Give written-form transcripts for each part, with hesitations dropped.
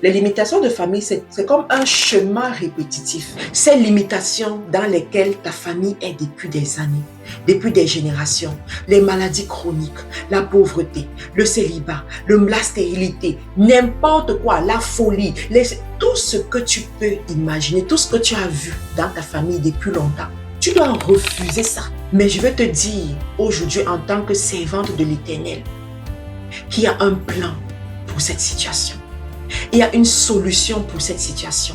Les limitations de famille, c'est comme un chemin répétitif. Ces limitations dans lesquelles ta famille est depuis des années, depuis des générations. Les maladies chroniques, la pauvreté, le célibat, la stérilité, n'importe quoi, la folie, tout ce que tu peux imaginer, tout ce que tu as vu dans ta famille depuis longtemps. Tu dois refuser ça. Mais je vais te dire aujourd'hui en tant que servante de l'Éternel qu'il y a un plan pour cette situation. Il y a une solution pour cette situation.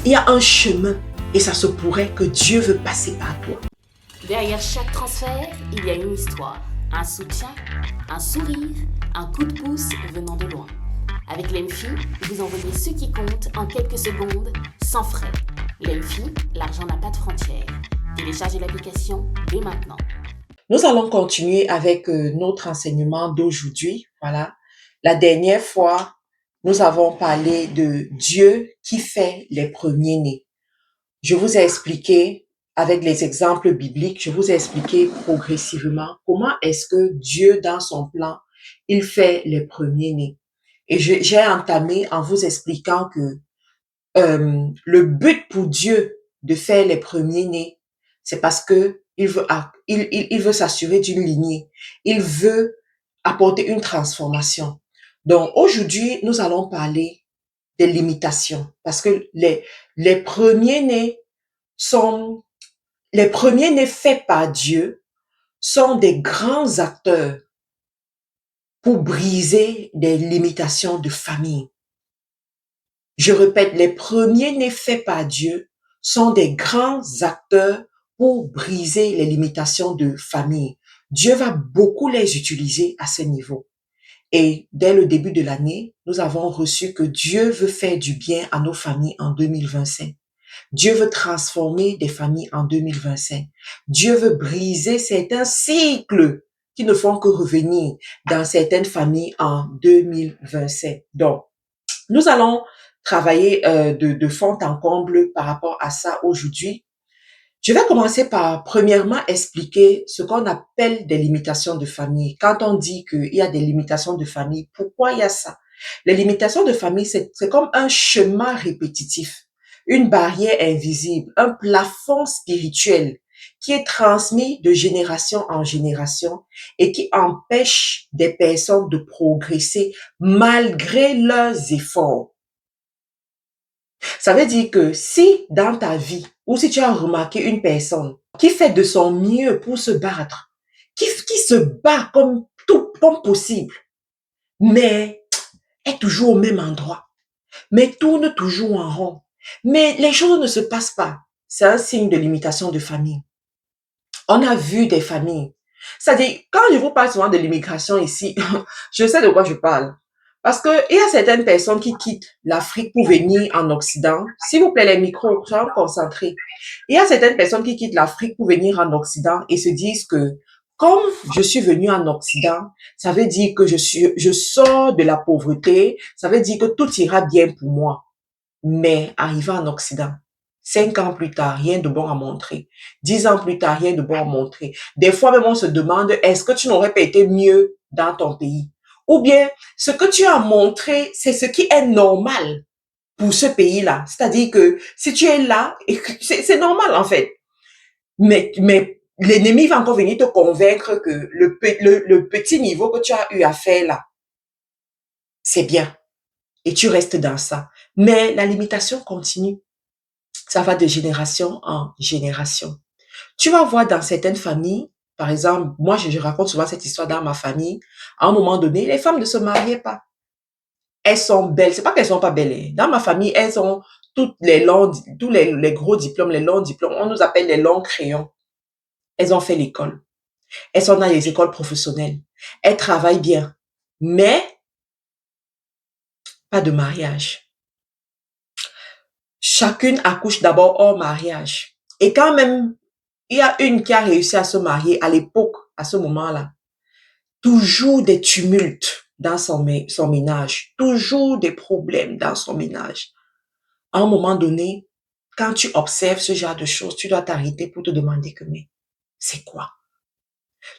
Il y a un chemin et ça se pourrait que Dieu veut passer par toi. Derrière chaque transfert, il y a une histoire, un soutien, un sourire, un coup de pouce venant de loin. Avec l'Emfi, vous envoyez ce qui compte en quelques secondes, sans frais. L'Emfi, l'argent n'a pas de frontières. Téléchargez l'application dès maintenant. Nous allons continuer avec notre enseignement d'aujourd'hui. Voilà. La dernière fois, nous avons parlé de Dieu qui fait les premiers-nés. Je vous ai expliqué, avec les exemples bibliques, je vous ai expliqué progressivement comment est-ce que Dieu, dans son plan, il fait les premiers-nés. Et j'ai entamé en vous expliquant que le but pour Dieu de faire les premiers-nés, c'est parce que il veut s'assurer d'une lignée. Il veut apporter une transformation. Donc, aujourd'hui, nous allons parler des limitations parce que les premiers-nés les premiers-nés faits par Dieu sont des grands acteurs pour briser des limitations de famille. Je répète, les premiers-nés faits par Dieu sont des grands acteurs pour briser les limitations de famille. Dieu va beaucoup les utiliser à ce niveau. Et dès le début de l'année, nous avons reçu que Dieu veut faire du bien à nos familles en 2025. Dieu veut transformer des familles en 2025. Dieu veut briser certains cycles qui ne font que revenir dans certaines familles en 2025. Donc, nous allons travailler de fond en comble par rapport à ça aujourd'hui. Je vais commencer par, premièrement, expliquer ce qu'on appelle des limitations de famille. Quand on dit qu'il y a des limitations de famille, pourquoi il y a ça? Les limitations de famille, c'est comme un chemin répétitif, une barrière invisible, un plafond spirituel qui est transmis de génération en génération et qui empêche des personnes de progresser malgré leurs efforts. Ça veut dire que si dans ta vie, ou si tu as remarqué une personne qui fait de son mieux pour se battre, qui se bat comme possible, mais est toujours au même endroit, mais tourne toujours en rond, mais les choses ne se passent pas, c'est un signe de limitation de famille. On a vu des familles. C'est-à-dire, quand je vous parle souvent de l'immigration ici, je sais de quoi je parle. Parce que il y a certaines personnes qui quittent l'Afrique pour venir en Occident. S'il vous plaît, les micros, soyons concentrés. Il y a certaines personnes qui quittent l'Afrique pour venir en Occident et se disent que comme je suis venue en Occident, ça veut dire que je sors de la pauvreté, ça veut dire que tout ira bien pour moi. Mais arrivé en Occident, 5 ans plus tard, rien de bon à montrer. 10 ans plus tard, rien de bon à montrer. Des fois même, on se demande, est-ce que tu n'aurais pas été mieux dans ton pays? Ou bien, ce que tu as montré, c'est ce qui est normal pour ce pays-là. C'est-à-dire que si tu es là, c'est normal en fait. Mais l'ennemi va encore venir te convaincre que le petit niveau que tu as eu à faire là, c'est bien. Et tu restes dans ça. Mais la limitation continue. Ça va de génération en génération. Tu vas voir dans certaines familles, par exemple, moi je raconte souvent cette histoire dans ma famille, à un moment donné, les femmes ne se mariaient pas. Elles sont belles, c'est pas qu'elles sont pas belles. Dans ma famille, elles ont tous les gros diplômes, les longs diplômes, on nous appelle les longs crayons. Elles ont fait l'école. Elles sont dans les écoles professionnelles. Elles travaillent bien. Mais, pas de mariage. Chacune accouche d'abord hors mariage. Et quand même, il y a une qui a réussi à se marier à l'époque, à ce moment-là. Toujours des tumultes dans son ménage. Toujours des problèmes dans son ménage. À un moment donné, quand tu observes ce genre de choses, tu dois t'arrêter pour te demander que, mais c'est quoi?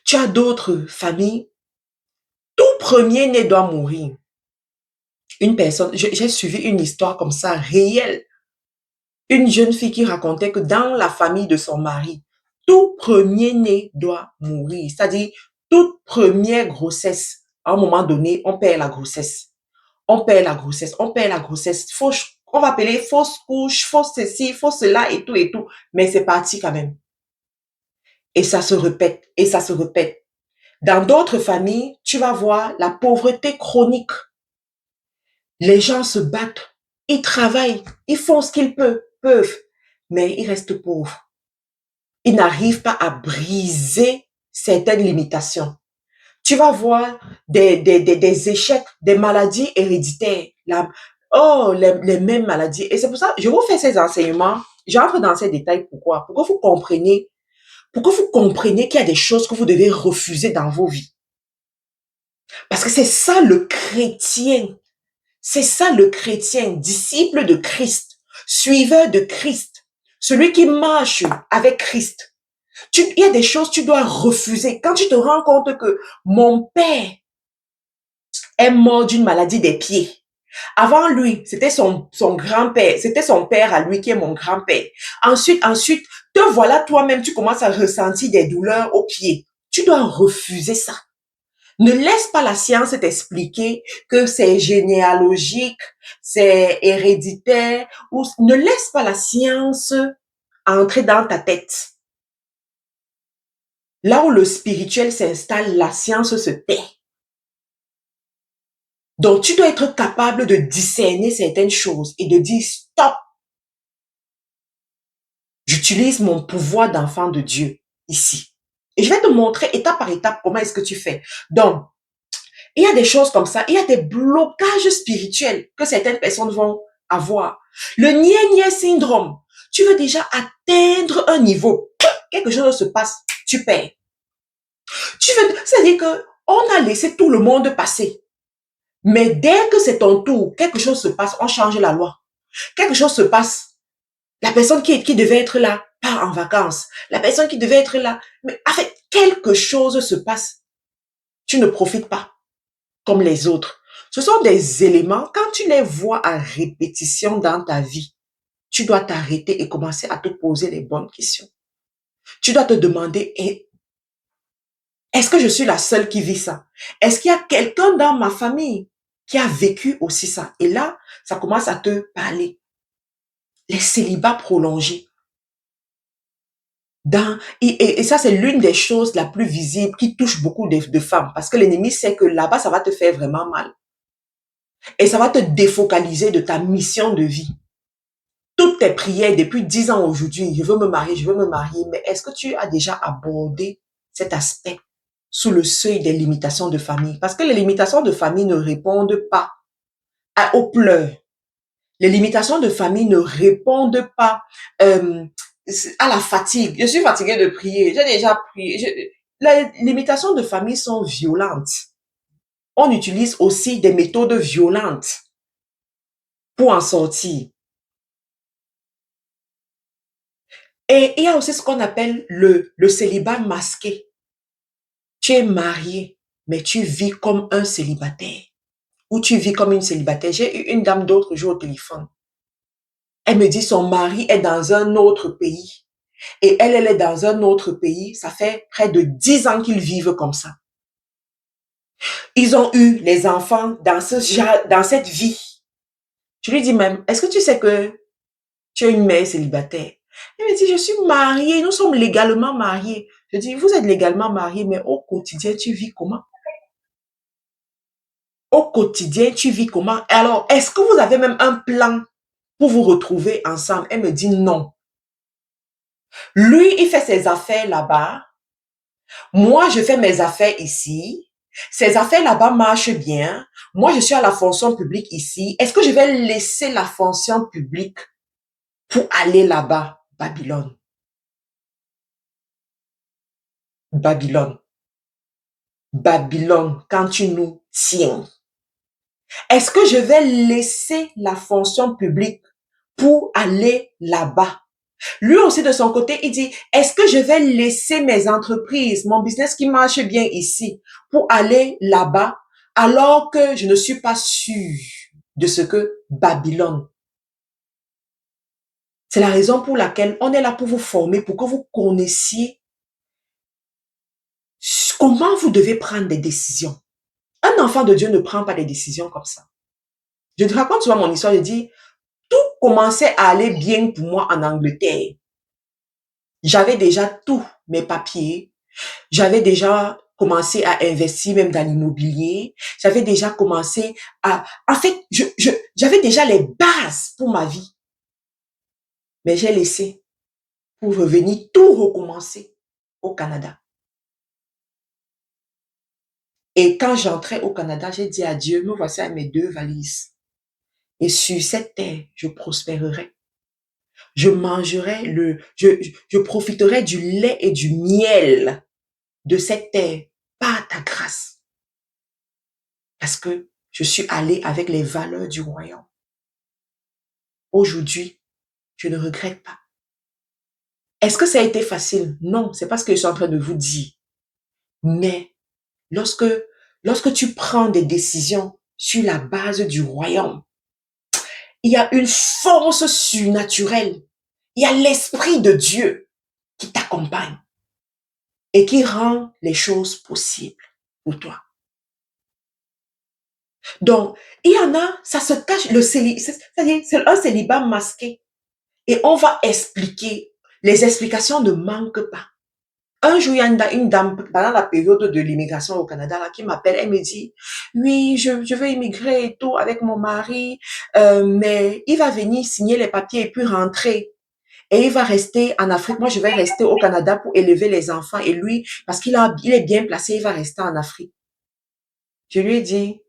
Tu as d'autres familles, tout premier-né doit mourir. Une personne, j'ai suivi une histoire comme ça, réelle. Une jeune fille qui racontait que dans la famille de son mari, tout premier-né doit mourir. C'est-à-dire, toute première grossesse, à un moment donné, on perd la grossesse. On perd la grossesse, on perd la grossesse. On va appeler fausse couche, fausse ceci, fausse cela et tout et tout. Mais c'est parti quand même. Et ça se répète, et ça se répète. Dans d'autres familles, tu vas voir la pauvreté chronique. Les gens se battent, ils travaillent, ils font ce qu'ils peuvent, mais ils restent pauvres. Ils n'arrivent pas à briser certaines limitations. Tu vas voir des échecs, des maladies héréditaires. Les mêmes maladies. Et c'est pour ça que je vous fais ces enseignements. J'entre dans ces détails. Pourquoi? Pour que vous compreniez qu'il y a des choses que vous devez refuser dans vos vies. Parce que c'est ça le chrétien. C'est ça le chrétien, disciple de Christ, suiveur de Christ, celui qui marche avec Christ. Il y a des choses que tu dois refuser. Quand tu te rends compte que mon père est mort d'une maladie des pieds. Avant lui, c'était son grand-père, c'était son père à lui qui est mon grand-père. Ensuite, te voilà toi-même, tu commences à ressentir des douleurs aux pieds. Tu dois refuser ça. Ne laisse pas la science t'expliquer que c'est généalogique, c'est héréditaire, ou ne laisse pas la science entrer dans ta tête. Là où le spirituel s'installe, la science se tait. Donc, tu dois être capable de discerner certaines choses et de dire stop. J'utilise mon pouvoir d'enfant de Dieu ici. Et je vais te montrer étape par étape comment est-ce que tu fais. Donc, il y a des choses comme ça. Il y a des blocages spirituels que certaines personnes vont avoir. Le niais syndrome. Tu veux déjà atteindre un niveau. Quelque chose se passe, tu perds. C'est-à-dire que on a laissé tout le monde passer. Mais dès que c'est ton tour, quelque chose se passe, on change la loi. Quelque chose se passe. La personne qui devait être là part en vacances. La personne qui devait être là. Mais en fait, quelque chose se passe. Tu ne profites pas comme les autres. Ce sont des éléments, quand tu les vois à répétition dans ta vie, tu dois t'arrêter et commencer à te poser les bonnes questions. Tu dois te demander, est-ce que je suis la seule qui vit ça? Est-ce qu'il y a quelqu'un dans ma famille qui a vécu aussi ça? Et là, ça commence à te parler. Les célibats prolongés. Et ça, c'est l'une des choses la plus visible qui touche beaucoup de femmes. Parce que l'ennemi sait que là-bas, ça va te faire vraiment mal. Et ça va te défocaliser de ta mission de vie. Toutes tes prières depuis 10 ans aujourd'hui, je veux me marier, mais est-ce que tu as déjà abordé cet aspect sous le seuil des limitations de famille? Parce que les limitations de famille ne répondent pas aux pleurs. Les limitations de famille ne répondent pas à la fatigue. Je suis fatiguée de prier, j'ai déjà prié. Les limitations de famille sont violentes. On utilise aussi des méthodes violentes pour en sortir. Et il y a aussi ce qu'on appelle le célibat masqué. Tu es marié, mais tu vis comme un célibataire. Ou tu vis comme une célibataire. J'ai eu une dame d'autre jour au téléphone. Elle me dit son mari est dans un autre pays. Et elle est dans un autre pays. Ça fait près de 10 ans qu'ils vivent comme ça. Ils ont eu les enfants dans cette vie. Je lui dis même, est-ce que tu sais que tu es une mère célibataire? Elle me dit, je suis mariée, nous sommes légalement mariés. Je dis, vous êtes légalement mariés, mais au quotidien, tu vis comment? Au quotidien, tu vis comment? Alors, est-ce que vous avez même un plan pour vous retrouver ensemble? Elle me dit non. Lui, il fait ses affaires là-bas. Moi, je fais mes affaires ici. Ses affaires là-bas marchent bien. Moi, je suis à la fonction publique ici. Est-ce que je vais laisser la fonction publique pour aller là-bas? Babylone. Babylone. Babylone, quand tu nous tiens. Est-ce que je vais laisser la fonction publique pour aller là-bas? Lui aussi, de son côté, il dit, est-ce que je vais laisser mes entreprises, mon business qui marche bien ici, pour aller là-bas, alors que je ne suis pas sûre de ce que Babylone. C'est la raison pour laquelle on est là pour vous former, pour que vous connaissiez comment vous devez prendre des décisions. Un enfant de Dieu ne prend pas des décisions comme ça. Je te raconte souvent mon histoire, je dis, tout commençait à aller bien pour moi en Angleterre. J'avais déjà tous mes papiers. J'avais déjà commencé à investir même dans l'immobilier. J'avais déjà commencé à... En fait, j'avais déjà les bases pour ma vie. Mais j'ai laissé pour revenir tout recommencer au Canada. Et quand j'entrais au Canada, j'ai dit à Dieu, me voici avec mes 2 valises. Et sur cette terre, je prospérerai. Je mangerai je profiterai du lait et du miel de cette terre par ta grâce. Parce que je suis allée avec les valeurs du royaume. Aujourd'hui, je ne regrette pas. Est-ce que ça a été facile? Non, c'est pas ce que je suis en train de vous dire. Mais lorsque tu prends des décisions sur la base du royaume, il y a une force surnaturelle. Il y a l'Esprit de Dieu qui t'accompagne et qui rend les choses possibles pour toi. Donc, il y en a, ça se cache, c'est un célibat masqué. Et on va expliquer. Les explications ne manquent pas. Un jour, il y a une dame, pendant la période de l'immigration au Canada, là, qui m'appelle, elle me dit, oui, je veux immigrer et tout avec mon mari, mais il va venir signer les papiers et puis rentrer. Et il va rester en Afrique. Moi, je vais rester au Canada pour élever les enfants. Et lui, parce qu'il est bien placé, il va rester en Afrique. Je lui ai dit,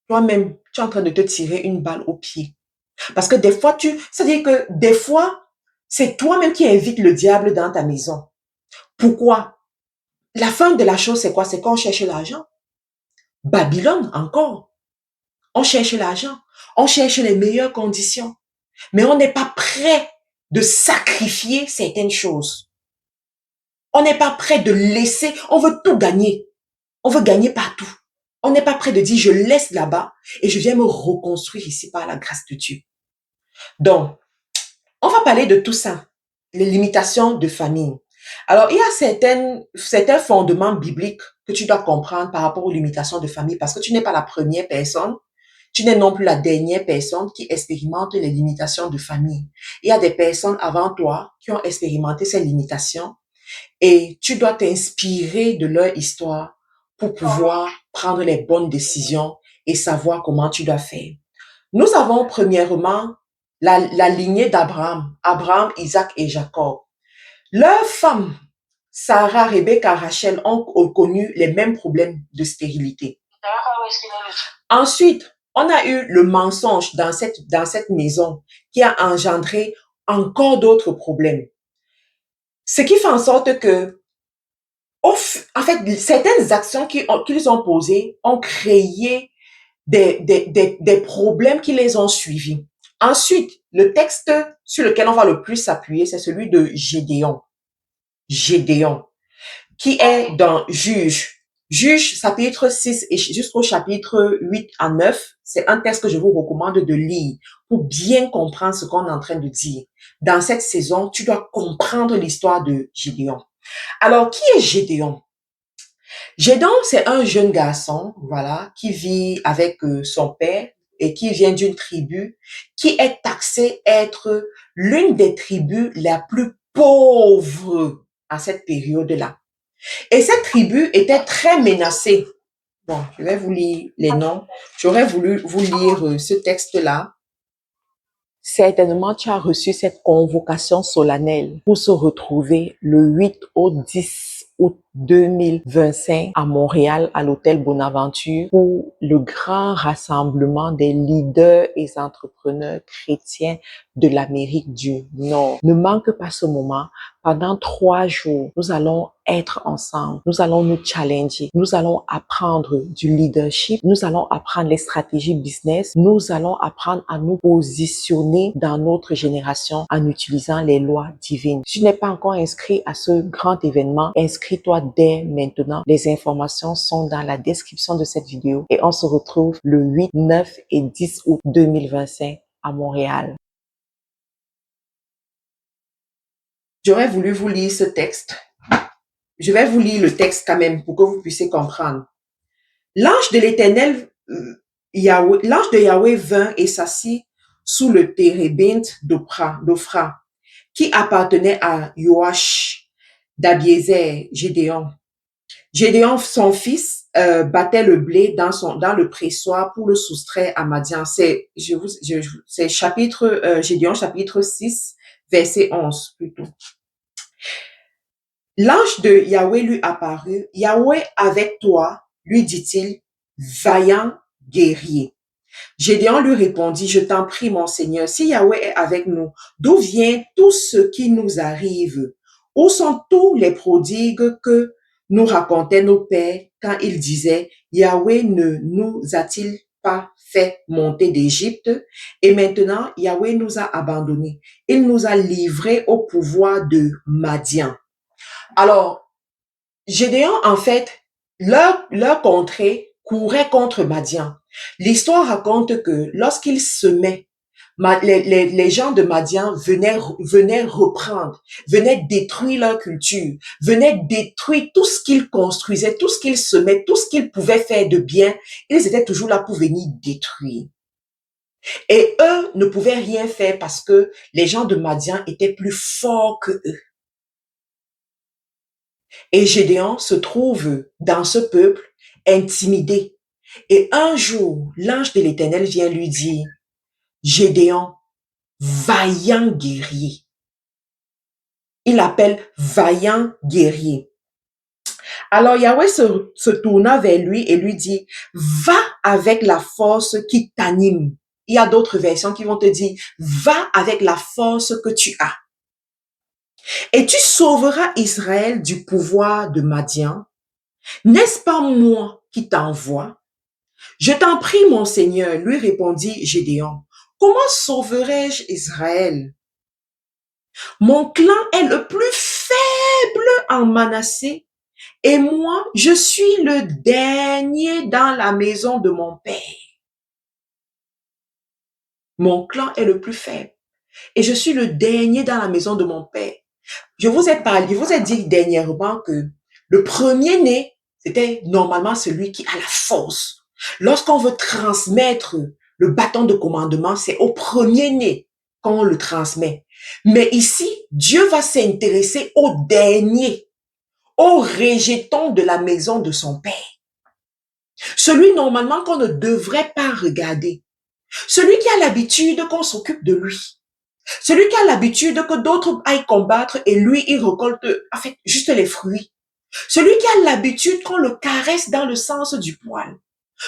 toi-même, tu es en train de te tirer une balle au pied. Parce que des fois, c'est-à-dire que des fois, c'est toi-même qui invites le diable dans ta maison. Pourquoi? La fin de la chose, c'est quoi? C'est qu'on cherche l'argent. Babylone, encore. On cherche l'argent. On cherche les meilleures conditions. Mais on n'est pas prêt de sacrifier certaines choses. On n'est pas prêt de laisser. On veut tout gagner. On veut gagner partout. On n'est pas prêt de dire, je laisse là-bas et je viens me reconstruire ici par la grâce de Dieu. Donc, on va parler de tout ça. Les limitations de famille. Alors, il y a certains fondements bibliques que tu dois comprendre par rapport aux limitations de famille parce que tu n'es pas la première personne, tu n'es non plus la dernière personne qui expérimente les limitations de famille. Il y a des personnes avant toi qui ont expérimenté ces limitations et tu dois t'inspirer de leur histoire pour pouvoir prendre les bonnes décisions et savoir comment tu dois faire. Nous avons premièrement la lignée d'Abraham, Isaac et Jacob. Leurs femmes, Sarah, Rebecca, Rachel, ont connu les mêmes problèmes de stérilité. Ensuite, on a eu le mensonge dans cette maison qui a engendré encore d'autres problèmes. Ce qui fait en sorte que, en fait, certaines actions qu'ils ont posées ont créé des problèmes qui les ont suivis. Ensuite, le texte sur lequel on va le plus s'appuyer, c'est celui de Gédéon. Gédéon, qui est dans Juges. Juges, chapitre 6 et jusqu'au chapitre 8 à 9, c'est un texte que je vous recommande de lire pour bien comprendre ce qu'on est en train de dire. Dans cette saison, tu dois comprendre l'histoire de Gédéon. Alors, qui est Gédéon? Gédéon, c'est un jeune garçon, voilà, qui vit avec son père et qui vient d'une tribu qui est taxée être l'une des tribus la plus pauvres à cette période-là. Et cette tribu était très menacée. Bon, je vais vous lire les noms. J'aurais voulu vous lire ce texte-là. Certainement, tu as reçu cette convocation solennelle pour se retrouver le 8 au 10 août 2025 à Montréal, à l'hôtel Bonaventure, pour le grand rassemblement des leaders et entrepreneurs chrétiens de l'Amérique du Nord. Ne manque pas ce moment. Pendant 3 jours, nous allons être ensemble. Nous allons nous challenger. Nous allons apprendre du leadership. Nous allons apprendre les stratégies business. Nous allons apprendre à nous positionner dans notre génération en utilisant les lois divines. Si tu n'es pas encore inscrit à ce grand événement, inscris-toi dès maintenant. Les informations sont dans la description de cette vidéo et on se retrouve le 8, 9 et 10 août 2025 à Montréal. J'aurais voulu vous lire ce texte. Je vais vous lire le texte quand même pour que vous puissiez comprendre. L'ange de l'Éternel, l'ange de Yahweh vint et s'assit sous le térébinthe d'Ophra, qui appartenait à Yoash d'Abiézer, Gédéon. Gédéon, son fils, battait le blé dans le pressoir pour le soustraire à Madian. C'est chapitre Gédéon, chapitre 6, verset 11 plutôt. L'ange de Yahweh lui apparut. Yahweh avec toi, lui dit-il, vaillant guerrier. Gédéon lui répondit, je t'en prie, mon Seigneur, si Yahweh est avec nous, d'où vient tout ce qui nous arrive? Où sont tous les prodigues que nous racontaient nos pères quand ils disaient, Yahweh ne nous a-t-il pas fait monter d'Égypte? Et maintenant, Yahweh nous a abandonnés. Il nous a livrés au pouvoir de Madian. Alors, Gédéon, en fait, leur contrée courait contre Madian. L'histoire raconte que lorsqu'ils semaient, les gens de Madian venaient reprendre, venaient détruire leur culture, venaient détruire tout ce qu'ils construisaient, tout ce qu'ils semaient, tout ce qu'ils pouvaient faire de bien. Ils étaient toujours là pour venir détruire. Et eux ne pouvaient rien faire parce que les gens de Madian étaient plus forts que eux. Et Gédéon se trouve dans ce peuple intimidé. Et un jour, l'ange de l'Éternel vient lui dire, Gédéon, vaillant guerrier. Il l'appelle vaillant guerrier. Alors Yahweh se tourna vers lui et lui dit, va avec la force qui t'anime. Il y a d'autres versions qui vont te dire, va avec la force que tu as. Et tu sauveras Israël du pouvoir de Madian. N'est-ce pas moi qui t'envoie? Je t'en prie, mon Seigneur, lui répondit Gédéon. Comment sauverai-je Israël? Mon clan est le plus faible en Manassé et moi, je suis le dernier dans la maison de mon père. Mon clan est le plus faible et je suis le dernier dans la maison de mon père. Je vous ai dit dernièrement que le premier-né, c'était normalement celui qui a la force. Lorsqu'on veut transmettre le bâton de commandement, c'est au premier-né qu'on le transmet. Mais ici, Dieu va s'intéresser au dernier, au rejeton de la maison de son père. Celui normalement qu'on ne devrait pas regarder. Celui qui a l'habitude qu'on s'occupe de lui. Celui qui a l'habitude que d'autres aillent combattre et lui, il récolte, en fait, juste les fruits. Celui qui a l'habitude qu'on le caresse dans le sens du poil.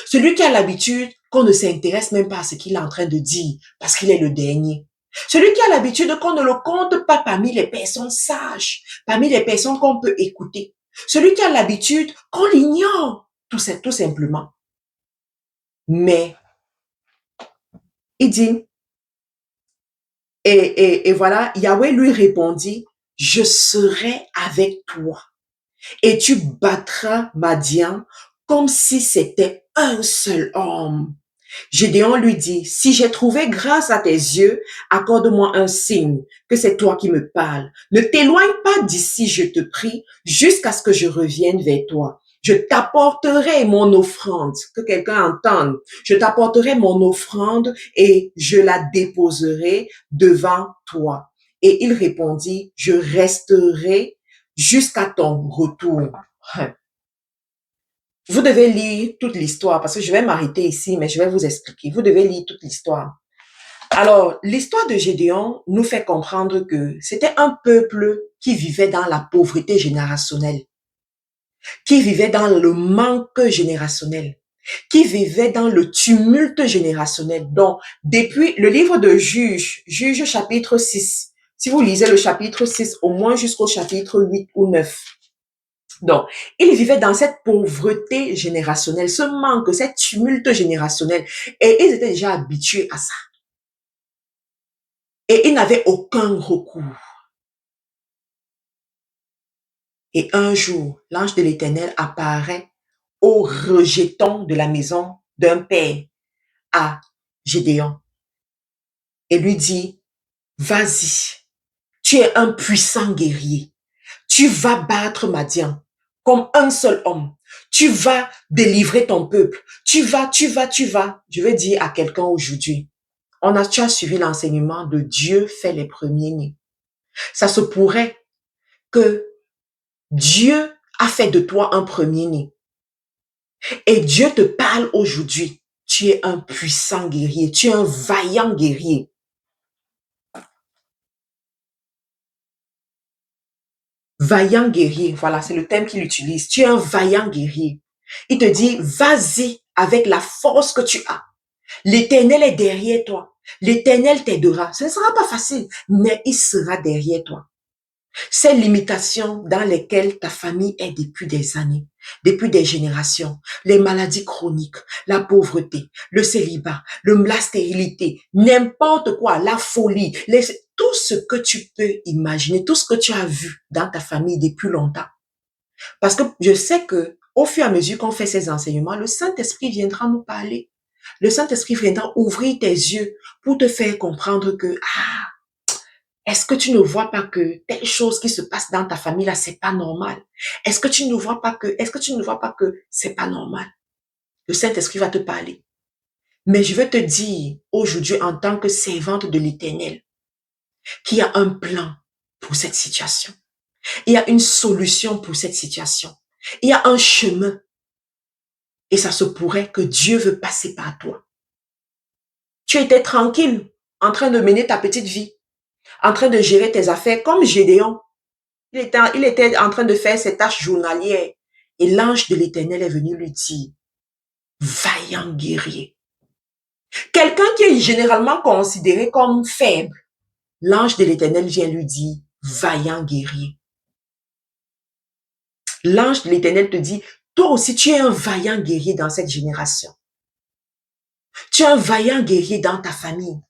Celui qui a l'habitude qu'on ne s'intéresse même pas à ce qu'il est en train de dire parce qu'il est le dernier. Celui qui a l'habitude qu'on ne le compte pas parmi les personnes sages, parmi les personnes qu'on peut écouter. Celui qui a l'habitude qu'on l'ignore, tout simplement. Mais, il dit, et voilà, Yahweh lui répondit, je serai avec toi et tu battras Madian comme si c'était un seul homme. Gédéon lui dit, si j'ai trouvé grâce à tes yeux, accorde-moi un signe que c'est toi qui me parles. Ne t'éloigne pas d'ici, je te prie, jusqu'à ce que je revienne vers toi. Je t'apporterai mon offrande, que quelqu'un entende. Je t'apporterai mon offrande et je la déposerai devant toi. Et il répondit, je resterai jusqu'à ton retour. Vous devez lire toute l'histoire parce que je vais m'arrêter ici, mais je vais vous expliquer. Vous devez lire toute l'histoire. Alors, l'histoire de Gédéon nous fait comprendre que c'était un peuple qui vivait dans la pauvreté générationnelle, qui vivait dans le manque générationnel, qui vivait dans le tumulte générationnel. Donc, depuis le livre de Juge chapitre 6, si vous lisez le chapitre 6, au moins jusqu'au chapitre 8 ou 9, donc, ils vivaient dans cette pauvreté générationnelle, ce manque, cette tumulte générationnel. Et ils étaient déjà habitués à ça. Et ils n'avaient aucun recours. Et un jour, l'ange de l'Éternel apparaît au rejeton de la maison d'un père à Gédéon et lui dit, vas-y, tu es un puissant guerrier. Tu vas battre Madian comme un seul homme. Tu vas délivrer ton peuple. Tu vas. Je veux dire à quelqu'un aujourd'hui, tu as suivi l'enseignement de Dieu fait les premiers-nés. Ça se pourrait que Dieu a fait de toi un premier-né. Et Dieu te parle aujourd'hui. Tu es un puissant guerrier. Tu es un vaillant guerrier. Vaillant guerrier, voilà, c'est le thème qu'il utilise. Tu es un vaillant guerrier. Il te dit, vas-y avec la force que tu as. L'Éternel est derrière toi. L'Éternel t'aidera. Ce ne sera pas facile, mais il sera derrière toi. Ces limitations dans lesquelles ta famille est depuis des années, depuis des générations, les maladies chroniques, la pauvreté, le célibat, la stérilité, n'importe quoi, la folie, tout ce que tu peux imaginer, tout ce que tu as vu dans ta famille depuis longtemps. Parce que je sais que au fur et à mesure qu'on fait ces enseignements, le Saint-Esprit viendra nous parler. Le Saint-Esprit viendra ouvrir tes yeux pour te faire comprendre que, est-ce que tu ne vois pas que telle chose qui se passe dans ta famille là, c'est pas normal? Est-ce que tu ne vois pas que c'est pas normal? Le Saint-Esprit va te parler. Mais je veux te dire aujourd'hui en tant que servante de l'Éternel qu'il y a un plan pour cette situation. Il y a une solution pour cette situation. Il y a un chemin. Et ça se pourrait que Dieu veut passer par toi. Tu étais tranquille en train de mener ta petite vie, en train de gérer tes affaires comme Gédéon. Il était en train de faire ses tâches journalières. Et l'ange de l'Éternel est venu lui dire, vaillant guerrier. Quelqu'un qui est généralement considéré comme faible, l'ange de l'Éternel vient lui dire, vaillant guerrier. L'ange de l'Éternel te dit, toi aussi tu es un vaillant guerrier dans cette génération. Tu es un vaillant guerrier dans ta famille.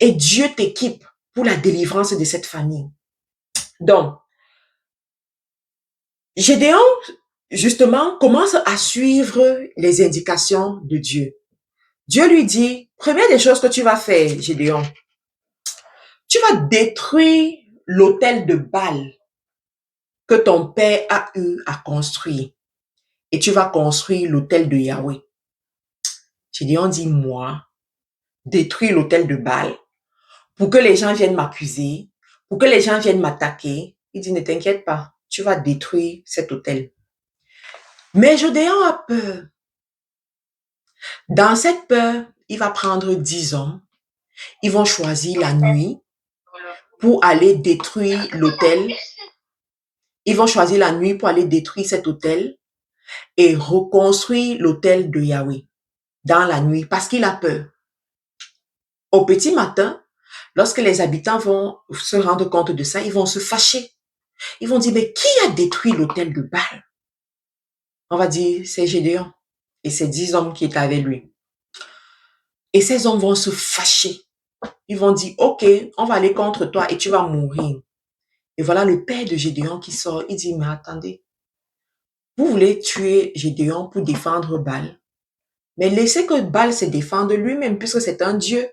Et Dieu t'équipe pour la délivrance de cette famille. Donc, Gédéon, justement, commence à suivre les indications de Dieu. Dieu lui dit, première des choses que tu vas faire, Gédéon, tu vas détruire l'autel de Baal que ton père a eu à construire. Et tu vas construire l'autel de Yahweh. Gédéon dit, moi, détruire l'autel de Baal pour que les gens viennent m'accuser, pour que les gens viennent m'attaquer. Il dit, ne t'inquiète pas, tu vas détruire cet autel. Mais Gédéon a peur. Dans cette peur, il va prendre 10 hommes. Ils vont choisir la nuit pour aller détruire l'autel. Ils vont choisir la nuit pour aller détruire cet autel et reconstruire l'autel de Yahweh dans la nuit parce qu'il a peur. Au petit matin, lorsque les habitants vont se rendre compte de ça, ils vont se fâcher. Ils vont dire, mais qui a détruit l'autel de Baal? On va dire, c'est Gédéon et ses 10 hommes qui étaient avec lui. Et ces hommes vont se fâcher. Ils vont dire, ok, on va aller contre toi et tu vas mourir. Et voilà le père de Gédéon qui sort. Il dit, mais attendez, vous voulez tuer Gédéon pour défendre Baal. Mais laissez que Baal se défende lui-même puisque c'est un dieu.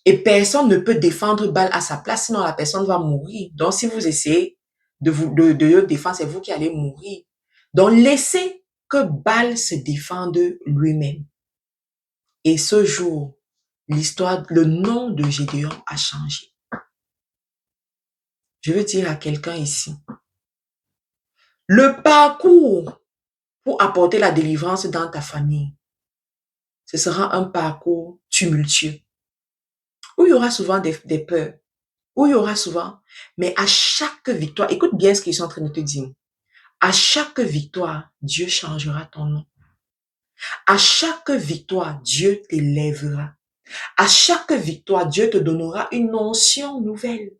Et personne ne peut défendre Baal à sa place, sinon la personne va mourir. Donc si vous essayez de le défendre, c'est vous qui allez mourir. Donc laissez que Baal se défende lui-même. Et ce jour, le nom de Gédéon a changé. Je veux dire à quelqu'un ici, le parcours pour apporter la délivrance dans ta famille, ce sera un parcours tumultueux, où il y aura souvent des peurs, où il y aura souvent, mais à chaque victoire, écoute bien ce qu'ils sont en train de te dire, à chaque victoire, Dieu changera ton nom. À chaque victoire, Dieu t'élèvera. À chaque victoire, Dieu te donnera une onction nouvelle.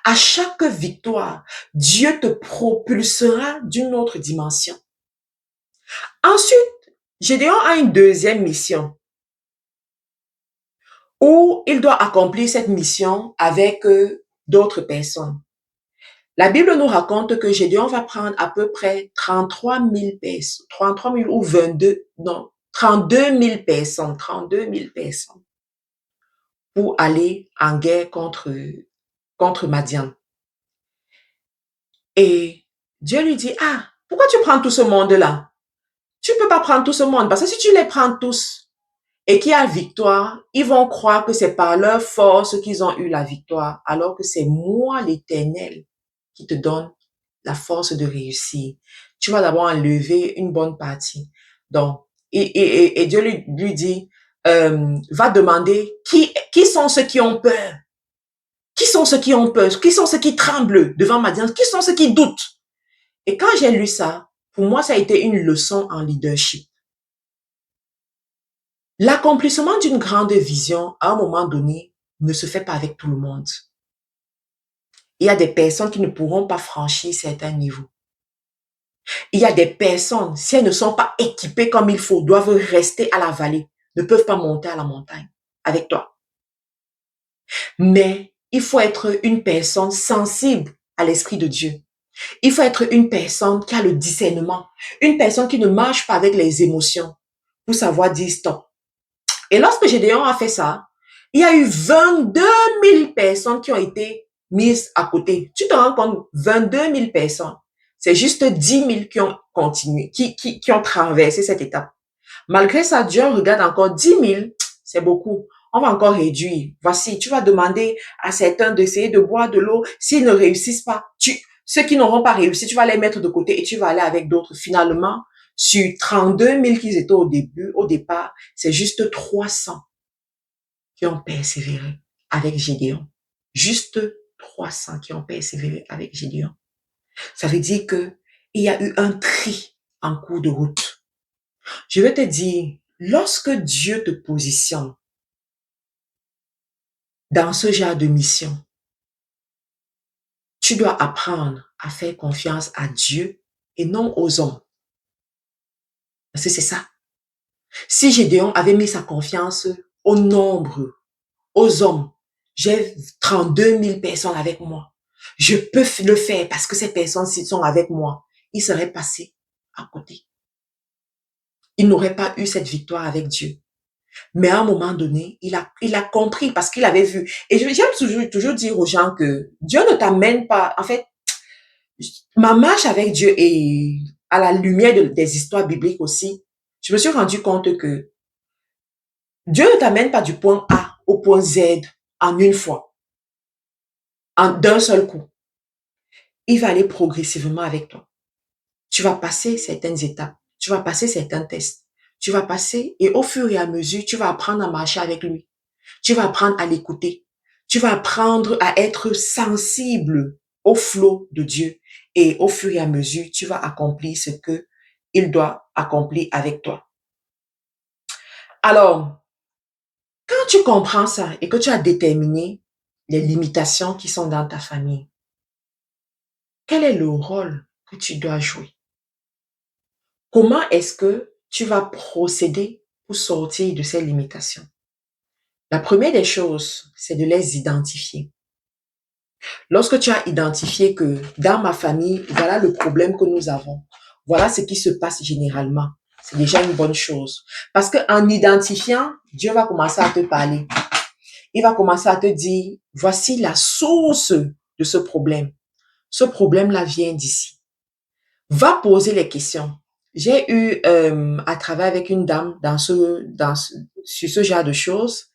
À chaque victoire, Dieu te propulsera d'une autre dimension. Ensuite, Gédéon a une deuxième mission où il doit accomplir cette mission avec d'autres personnes. La Bible nous raconte que Gédéon va prendre à peu près 33 000 personnes, 33 000 ou 22, non, 32 000 personnes, 32 000 personnes pour aller en guerre contre Madian. Et Dieu lui dit, ah, pourquoi tu prends tout ce monde-là? Tu ne peux pas prendre tout ce monde parce que si tu les prends tous et qu'il y a victoire, ils vont croire que c'est par leur force qu'ils ont eu la victoire, alors que c'est moi, l'Éternel, qui te donne la force de réussir. Tu vas d'abord enlever une bonne partie. Donc, et Dieu lui dit, va demander qui sont ceux qui ont peur? Qui sont ceux qui ont peur? Qui sont ceux qui tremblent devant Madian? Qui sont ceux qui doutent? Et quand j'ai lu ça, pour moi, ça a été une leçon en leadership. L'accomplissement d'une grande vision, à un moment donné, ne se fait pas avec tout le monde. Il y a des personnes qui ne pourront pas franchir certains niveaux. Il y a des personnes, si elles ne sont pas équipées comme il faut, doivent rester à la vallée, ne peuvent pas monter à la montagne avec toi. Mais il faut être une personne sensible à l'Esprit de Dieu. Il faut être une personne qui a le discernement, une personne qui ne marche pas avec les émotions pour savoir dire stop. Et lorsque Gédéon a fait ça, il y a eu 22 000 personnes qui ont été mises à côté. Tu te rends compte, 22 000 personnes. C'est juste 10 000 qui ont continué, qui ont traversé cette étape. Malgré ça, Dieu regarde encore 10 000, c'est beaucoup. On va encore réduire. Voici, tu vas demander à certains d'essayer de boire de l'eau. S'ils ne réussissent pas, ceux qui n'auront pas réussi, tu vas les mettre de côté et tu vas aller avec d'autres. Finalement, sur 32 000 qui étaient au départ, c'est juste 300 qui ont persévéré avec Gédéon. Juste 300 qui ont persévéré avec Gédéon. Ça veut dire que il y a eu un tri en cours de route. Je veux te dire, lorsque Dieu te positionne dans ce genre de mission, tu dois apprendre à faire confiance à Dieu et non aux hommes. Parce que c'est ça. Si Gédéon avait mis sa confiance au nombre, aux hommes, j'ai 32 000 personnes avec moi. Je peux le faire parce que ces personnes-ci sont avec moi. Il serait passé à côté. Il n'aurait pas eu cette victoire avec Dieu. Mais à un moment donné, il a compris parce qu'il avait vu. Et j'aime toujours dire aux gens que Dieu ne t'amène pas. En fait, ma marche avec Dieu et à la lumière des histoires bibliques aussi, je me suis rendu compte que Dieu ne t'amène pas du point A au point Z en une fois, d'un seul coup. Il va aller progressivement avec toi. Tu vas passer certaines étapes, tu vas passer certains tests, tu vas passer et au fur et à mesure, tu vas apprendre à marcher avec lui. Tu vas apprendre à l'écouter. Tu vas apprendre à être sensible au flot de Dieu. Et au fur et à mesure, tu vas accomplir ce que il doit accomplir avec toi. Alors, quand tu comprends ça et que tu as déterminé les limitations qui sont dans ta famille, quel est le rôle que tu dois jouer? Comment est-ce que tu vas procéder pour sortir de ces limitations? La première des choses, c'est de les identifier. Lorsque tu as identifié que dans ma famille, voilà le problème que nous avons, voilà ce qui se passe généralement, c'est déjà une bonne chose. Parce qu'en identifiant, Dieu va commencer à te parler. Il va commencer à te dire, voici la source de ce problème. Ce problème-là vient d'ici. Va poser les questions. J'ai eu à travailler avec une dame sur ce genre de choses.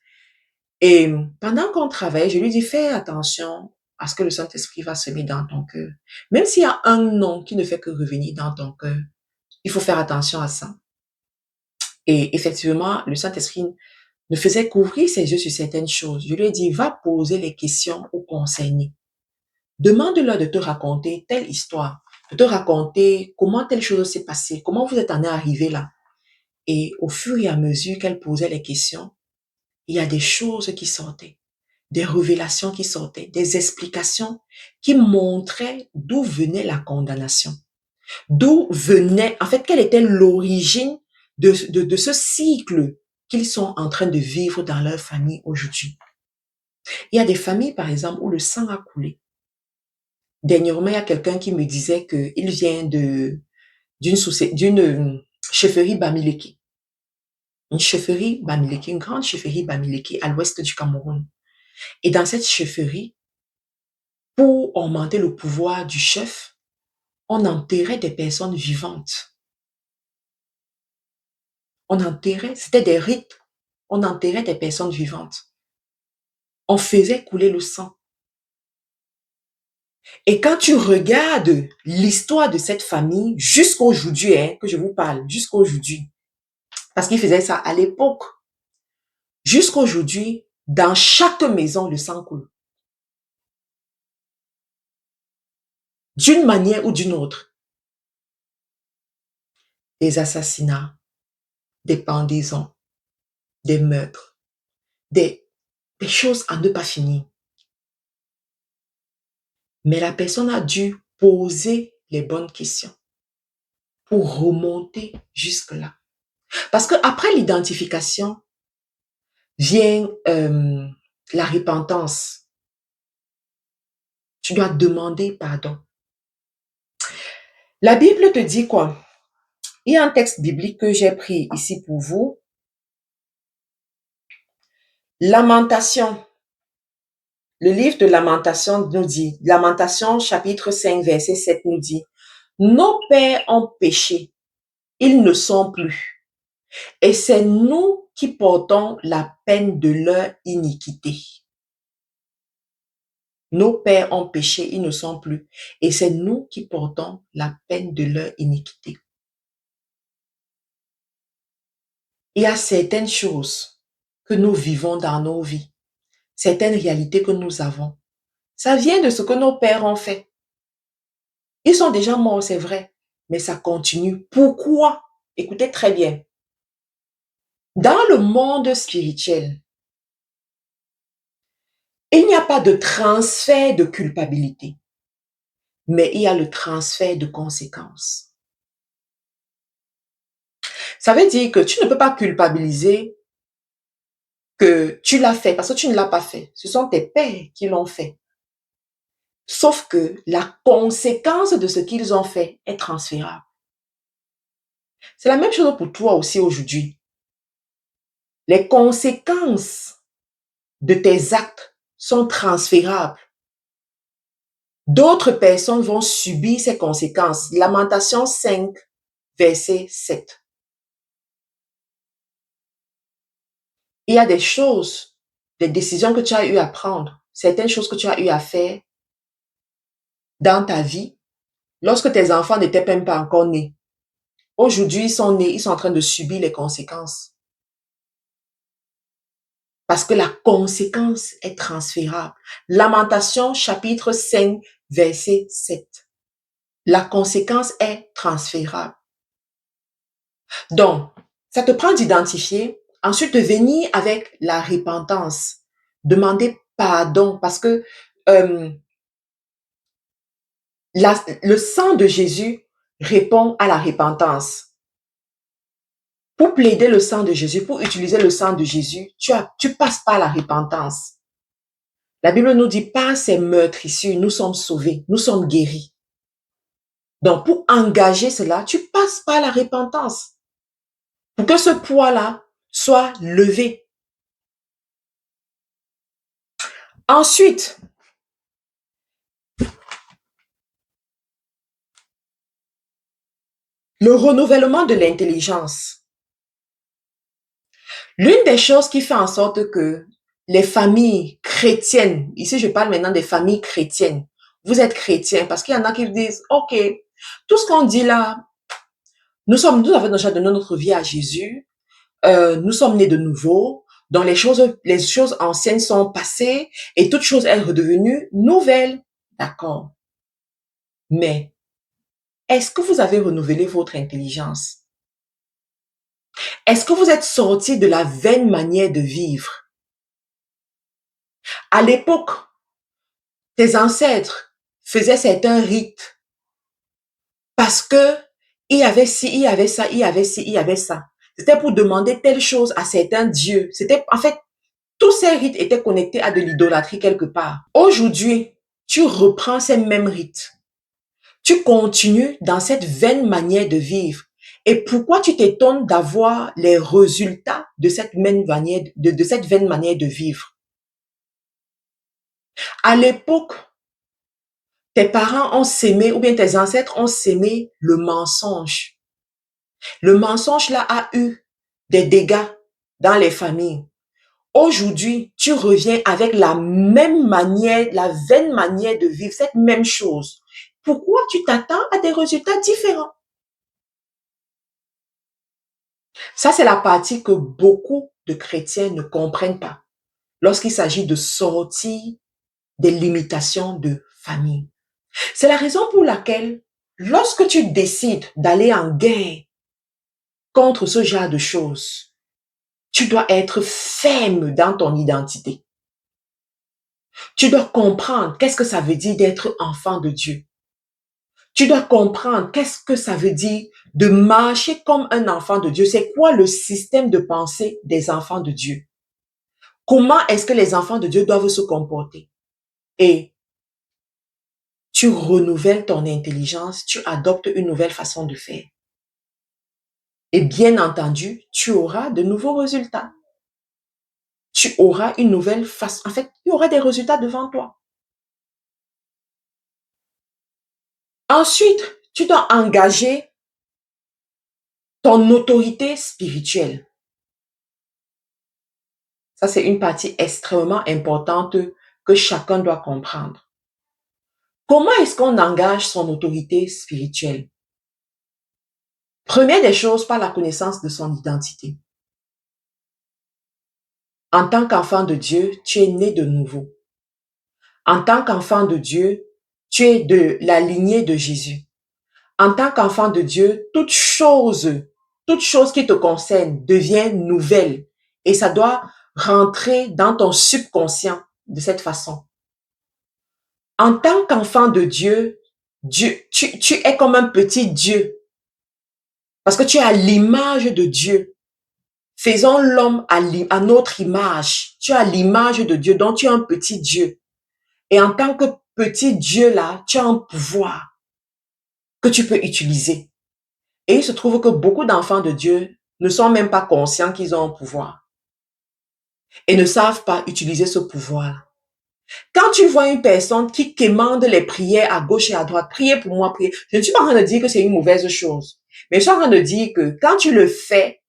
Et pendant qu'on travaille, je lui dis, fais attention à ce que le Saint-Esprit va semer dans ton cœur. Même s'il y a un nom qui ne fait que revenir dans ton cœur, il faut faire attention à ça. Et effectivement, le Saint-Esprit ne faisait qu'ouvrir ses yeux sur certaines choses. Je lui ai dit, va poser les questions aux concernés. Demande-leur de te raconter telle histoire, de te raconter comment telle chose s'est passée, comment vous êtes en arrivé là. Et au fur et à mesure qu'elle posait les questions, il y a des choses qui sortaient, des révélations qui sortaient, des explications qui montraient d'où venait la condamnation, d'où venait, en fait, quelle était l'origine de ce cycle qu'ils sont en train de vivre dans leur famille aujourd'hui. Il y a des familles, par exemple, où le sang a coulé. Dernièrement, il y a quelqu'un qui me disait qu'il vient d'une chefferie Bamileke. Une chefferie Bamileke, une grande chefferie Bamileke à l'ouest du Cameroun. Et dans cette chefferie, pour augmenter le pouvoir du chef, on enterrait des personnes vivantes. C'était des rites. On enterrait des personnes vivantes. On faisait couler le sang. Et quand tu regardes l'histoire de cette famille, jusqu'à aujourd'hui, que je vous parle, jusqu'à aujourd'hui, parce qu'ils faisaient ça à l'époque, jusqu'à aujourd'hui, dans chaque maison, le sang coule. D'une manière ou d'une autre. Des assassinats, des pendaisons, des meurtres, des choses à ne pas finir. Mais la personne a dû poser les bonnes questions pour remonter jusque-là. Parce qu'après l'identification vient la repentance. Tu dois demander pardon. La Bible te dit quoi? Il y a un texte biblique que j'ai pris ici pour vous. Lamentation. Le livre de Lamentation nous dit, Lamentation chapitre 5 verset 7 nous dit, nos pères ont péché, ils ne sont plus. Et c'est nous qui portons la peine de leur iniquité. Nos pères ont péché, ils ne sont plus. Et c'est nous qui portons la peine de leur iniquité. Il y a certaines choses que nous vivons dans nos vies, certaines réalités que nous avons. Ça vient de ce que nos pères ont fait. Ils sont déjà morts, c'est vrai, mais ça continue. Pourquoi? Écoutez très bien. Dans le monde spirituel, il n'y a pas de transfert de culpabilité, mais il y a le transfert de conséquences. Ça veut dire que tu ne peux pas culpabiliser que tu l'as fait parce que tu ne l'as pas fait. Ce sont tes pères qui l'ont fait. Sauf que la conséquence de ce qu'ils ont fait est transférable. C'est la même chose pour toi aussi aujourd'hui. Les conséquences de tes actes sont transférables. D'autres personnes vont subir ces conséquences. Lamentation 5, verset 7. Il y a des choses, des décisions que tu as eu à prendre, certaines choses que tu as eu à faire dans ta vie lorsque tes enfants n'étaient même pas encore nés. Aujourd'hui, ils sont nés, ils sont en train de subir les conséquences. Parce que la conséquence est transférable. Lamentation chapitre 5, verset 7. La conséquence est transférable. Donc, ça te prend d'identifier, ensuite de venir avec la repentance, demander pardon parce que le sang de Jésus répond à la repentance. Pour plaider le sang de Jésus, pour utiliser le sang de Jésus, tu passes par la repentance. La Bible nous dit, par ces meurtrissures, nous sommes sauvés, nous sommes guéris. Donc, pour engager cela, tu passes par la repentance. Pour que ce poids-là soit levé. Ensuite, le renouvellement de l'intelligence. L'une des choses qui fait en sorte que les familles chrétiennes, ici je parle maintenant des familles chrétiennes, vous êtes chrétiens parce qu'il y en a qui disent, ok, tout ce qu'on dit là, nous avons déjà donné notre vie à Jésus, nous sommes nés de nouveau, donc les choses anciennes sont passées et toute chose est redevenue nouvelle. D'accord. Mais, est-ce que vous avez renouvelé votre intelligence? Est-ce que vous êtes sorti de la vaine manière de vivre? À l'époque, tes ancêtres faisaient certains rites parce que il y avait ci, il y avait ça, il y avait ci, il y avait ça. C'était pour demander telle chose à certains dieux. C'était, en fait, tous ces rites étaient connectés à de l'idolâtrie quelque part. Aujourd'hui, tu reprends ces mêmes rites. Tu continues dans cette vaine manière de vivre. Et pourquoi tu t'étonnes d'avoir les résultats de cette vaine manière de vivre? À l'époque, tes parents ont sémé, ou bien tes ancêtres ont sémé le mensonge. Le mensonge là a eu des dégâts dans les familles. Aujourd'hui, tu reviens avec la même manière, la vaine manière de vivre, cette même chose. Pourquoi tu t'attends à des résultats différents? Ça, c'est la partie que beaucoup de chrétiens ne comprennent pas lorsqu'il s'agit de sortir des limitations de famille. C'est la raison pour laquelle, lorsque tu décides d'aller en guerre contre ce genre de choses, tu dois être ferme dans ton identité. Tu dois comprendre qu'est-ce que ça veut dire d'être enfant de Dieu. Tu dois comprendre qu'est-ce que ça veut dire de marcher comme un enfant de Dieu. C'est quoi le système de pensée des enfants de Dieu? Comment est-ce que les enfants de Dieu doivent se comporter? Et tu renouvelles ton intelligence, tu adoptes une nouvelle façon de faire. Et bien entendu, tu auras de nouveaux résultats. Tu auras une nouvelle façon. En fait, il y aura des résultats devant toi. Ensuite, tu dois engager ton autorité spirituelle. Ça, c'est une partie extrêmement importante que chacun doit comprendre. Comment est-ce qu'on engage son autorité spirituelle? Première des choses, par la connaissance de son identité. En tant qu'enfant de Dieu, tu es né de nouveau. En tant qu'enfant de Dieu, tu es de la lignée de Jésus. En tant qu'enfant de Dieu, toute chose qui te concerne devient nouvelle et ça doit rentrer dans ton subconscient de cette façon. En tant qu'enfant de Dieu, tu es comme un petit Dieu parce que tu es à l'image de Dieu. Faisons l'homme à notre image. Tu es à l'image de Dieu, donc tu es un petit Dieu. Et en tant que petit Dieu là, tu as un pouvoir que tu peux utiliser. Et il se trouve que beaucoup d'enfants de Dieu ne sont même pas conscients qu'ils ont un pouvoir et ne savent pas utiliser ce pouvoir. Quand tu vois une personne qui quémande les prières à gauche et à droite, priez pour moi, priez. Je ne suis pas en train de dire que c'est une mauvaise chose, mais je suis en train de dire que quand tu le fais,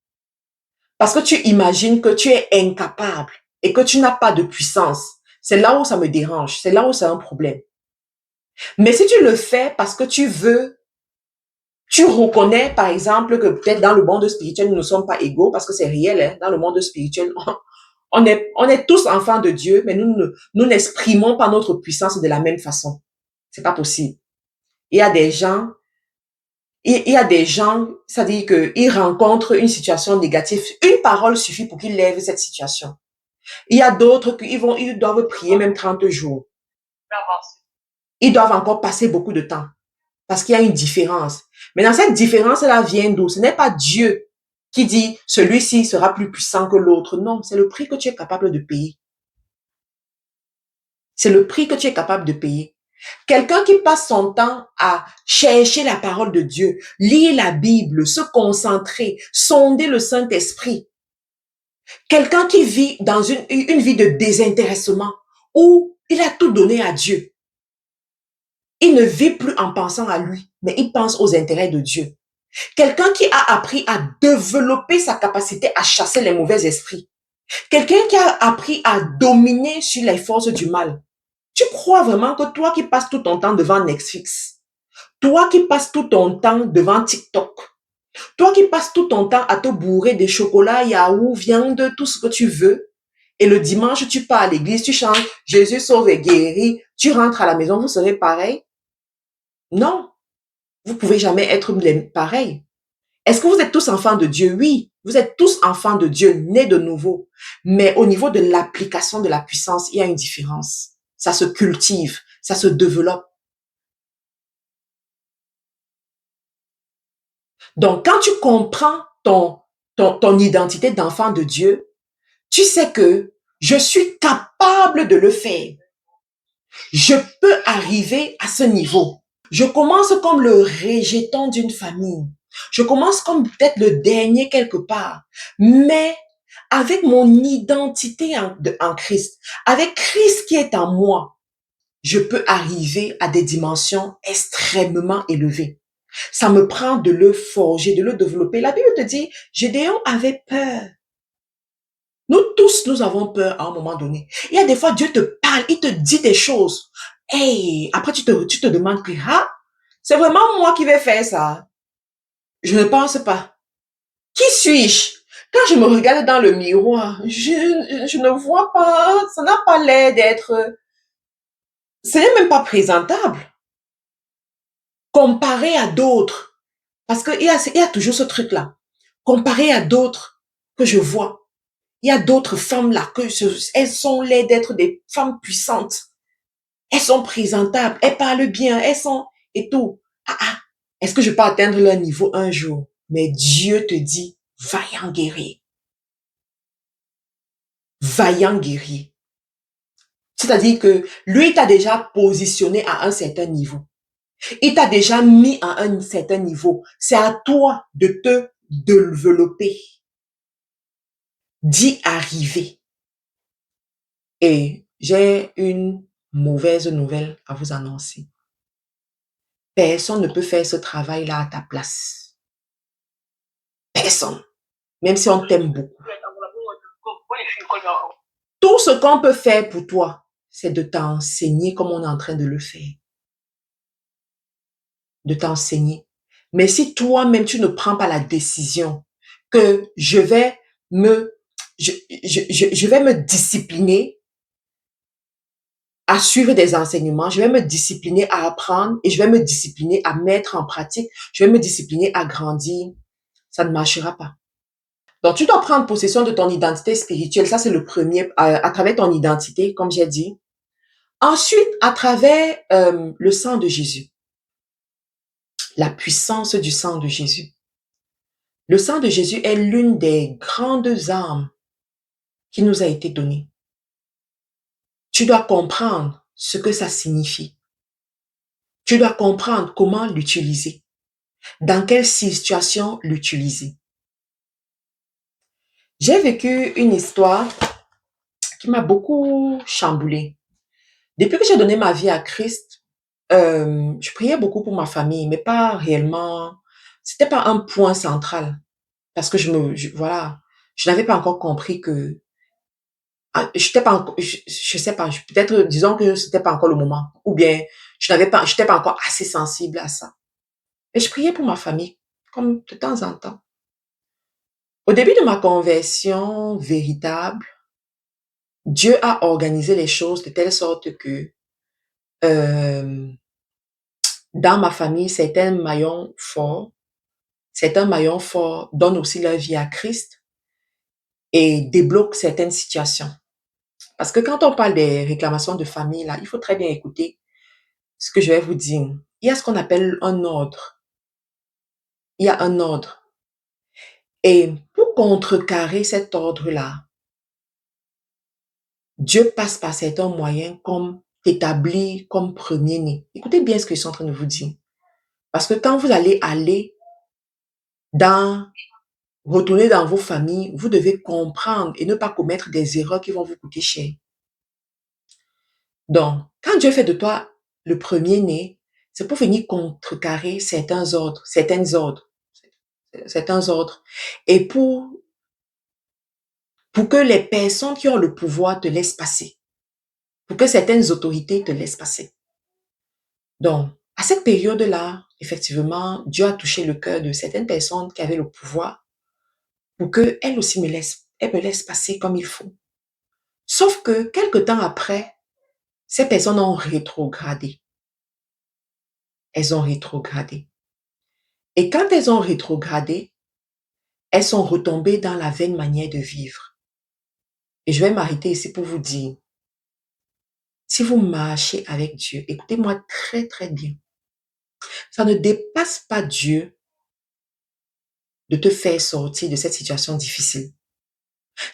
parce que tu imagines que tu es incapable et que tu n'as pas de puissance, c'est là où ça me dérange, c'est là où c'est un problème. Mais si tu le fais parce que tu veux, tu reconnais par exemple que peut-être dans le monde spirituel, nous ne sommes pas égaux parce que c'est réel, hein, dans le monde spirituel, on est tous enfants de Dieu, mais nous n'exprimons pas notre puissance de la même façon. C'est pas possible. Il y a des gens, c'est-à-dire qu'ils rencontrent une situation négative. Une parole suffit pour qu'ils lèvent cette situation. Il y a d'autres ils doivent prier même 30 jours. Ils doivent encore passer beaucoup de temps parce qu'il y a une différence. Mais dans cette différence-là vient d'où? Ce n'est pas Dieu qui dit celui-ci sera plus puissant que l'autre. Non, c'est le prix que tu es capable de payer. C'est le prix que tu es capable de payer. Quelqu'un qui passe son temps à chercher la parole de Dieu, lire la Bible, se concentrer, sonder le Saint-Esprit. Quelqu'un qui vit dans une vie de désintéressement où il a tout donné à Dieu. Il ne vit plus en pensant à lui, mais il pense aux intérêts de Dieu. Quelqu'un qui a appris à développer sa capacité à chasser les mauvais esprits. Quelqu'un qui a appris à dominer sur les forces du mal. Tu crois vraiment que toi qui passes tout ton temps devant Netflix, toi qui passes tout ton temps devant TikTok, toi qui passes tout ton temps à te bourrer des chocolats, yaourts, viande, tout ce que tu veux, et le dimanche tu pars à l'église, tu chantes Jésus sauve et guérit, tu rentres à la maison, vous serez pareil? Non, vous pouvez jamais être pareil. Est-ce que vous êtes tous enfants de Dieu? Oui, vous êtes tous enfants de Dieu, nés de nouveau. Mais au niveau de l'application de la puissance, il y a une différence. Ça se cultive, ça se développe. Donc, quand tu comprends ton identité d'enfant de Dieu, tu sais que je suis capable de le faire. Je peux arriver à ce niveau. Je commence comme le rejeton d'une famille. Je commence comme peut-être le dernier quelque part. Mais avec mon identité en Christ, avec Christ qui est en moi, je peux arriver à des dimensions extrêmement élevées. Ça me prend de le forger, de le développer. La Bible te dit, Gédéon avait peur. Nous tous, nous avons peur à un moment donné. Il y a des fois, Dieu te parle, il te dit des choses. Hey, après, tu te demandes que, ah, c'est vraiment moi qui vais faire ça. Je ne pense pas. Qui suis-je? Quand je me regarde dans le miroir, je ne vois pas, ça n'a pas l'air d'être, ce n'est même pas présentable. Comparé à d'autres. Parce qu'il y a toujours ce truc-là. Comparé à d'autres que je vois. Il y a d'autres femmes là elles sont l'air d'être des femmes puissantes. Elles sont présentables, elles parlent bien, elles sont et tout. Ah ah, est-ce que je peux atteindre leur niveau un jour? Mais Dieu te dit, vaillant guerrier. Vaillant guerrier. C'est-à-dire que lui t'a déjà positionné à un certain niveau. Il t'a déjà mis à un certain niveau. C'est à toi de te développer, d'y arriver. Et j'ai une mauvaise nouvelle à vous annoncer. Personne ne peut faire ce travail-là à ta place. Personne. Même si on t'aime beaucoup. Tout ce qu'on peut faire pour toi, c'est de t'enseigner comme on est en train de le faire. De t'enseigner. Mais si toi-même, tu ne prends pas la décision que je vais me discipliner à suivre des enseignements, je vais me discipliner à apprendre et je vais me discipliner à mettre en pratique, je vais me discipliner à grandir, ça ne marchera pas. Donc, tu dois prendre possession de ton identité spirituelle. Ça, c'est le premier, à travers ton identité, comme j'ai dit. Ensuite, à travers le sang de Jésus. La puissance du sang de Jésus. Le sang de Jésus est l'une des grandes armes qui nous a été donnée. Tu dois comprendre ce que ça signifie. Tu dois comprendre comment l'utiliser. Dans quelle situation l'utiliser. J'ai vécu une histoire qui m'a beaucoup chamboulée. Depuis que j'ai donné ma vie à Christ, je priais beaucoup pour ma famille, mais pas réellement. C'était pas un point central parce que voilà, je n'avais pas encore compris que j'étais pas encore, je sais pas, peut-être disons que c'était pas encore le moment, ou bien j'étais pas encore assez sensible à ça. Et je priais pour ma famille, comme de temps en temps. Au début de ma conversion véritable, Dieu a organisé les choses de telle sorte que euh, dans ma famille, certains maillons forts donnent aussi leur vie à Christ et débloquent certaines situations. Parce que quand on parle des réclamations de famille, là, il faut très bien écouter ce que je vais vous dire. Il y a ce qu'on appelle un ordre. Il y a un ordre. Et pour contrecarrer cet ordre-là, Dieu passe par certains moyens comme établir comme premier-né. Écoutez bien ce que je suis en train de vous dire. Parce que quand vous allez retourner dans vos familles, vous devez comprendre et ne pas commettre des erreurs qui vont vous coûter cher. Donc, quand Dieu fait de toi le premier-né, c'est pour venir contrecarrer certains ordres, et pour que les personnes qui ont le pouvoir te laissent passer, pour que certaines autorités te laissent passer. Donc, à cette période-là, effectivement, Dieu a touché le cœur de certaines personnes qui avaient le pouvoir pour qu'elles aussi me laissent passer comme il faut. Sauf que, quelque temps après, ces personnes ont rétrogradé. Elles ont rétrogradé. Et quand elles ont rétrogradé, elles sont retombées dans la vaine manière de vivre. Et je vais m'arrêter ici pour vous dire, si vous marchez avec Dieu, écoutez-moi très très bien, ça ne dépasse pas Dieu de te faire sortir de cette situation difficile.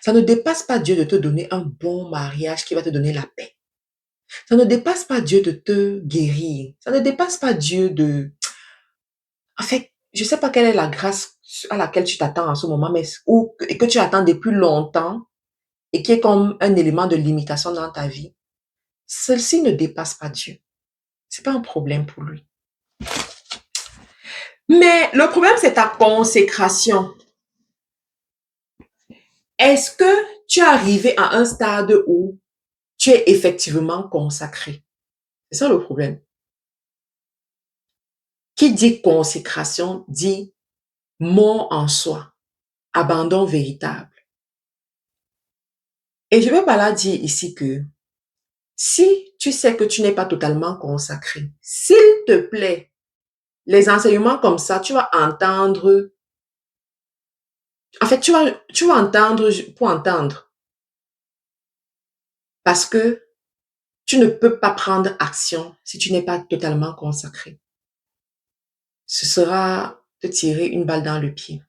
Ça ne dépasse pas Dieu de te donner un bon mariage qui va te donner la paix. Ça ne dépasse pas Dieu de te guérir. Ça ne dépasse pas Dieu de... En fait, je ne sais pas quelle est la grâce à laquelle tu t'attends en ce moment, mais ou et que tu attends depuis longtemps et qui est comme un élément de limitation dans ta vie. Celle-ci ne dépasse pas Dieu. C'est pas un problème pour lui. Mais le problème, c'est ta consécration. Est-ce que tu es arrivé à un stade où tu es effectivement consacré? C'est ça le problème. Qui dit consécration dit mort en soi, abandon véritable. Et je veux pas là dire ici que si tu sais que tu n'es pas totalement consacré, s'il te plaît, les enseignements comme ça, tu vas entendre. En fait, tu vas entendre pour entendre. Parce que tu ne peux pas prendre action si tu n'es pas totalement consacré. Ce sera te tirer une balle dans le pied.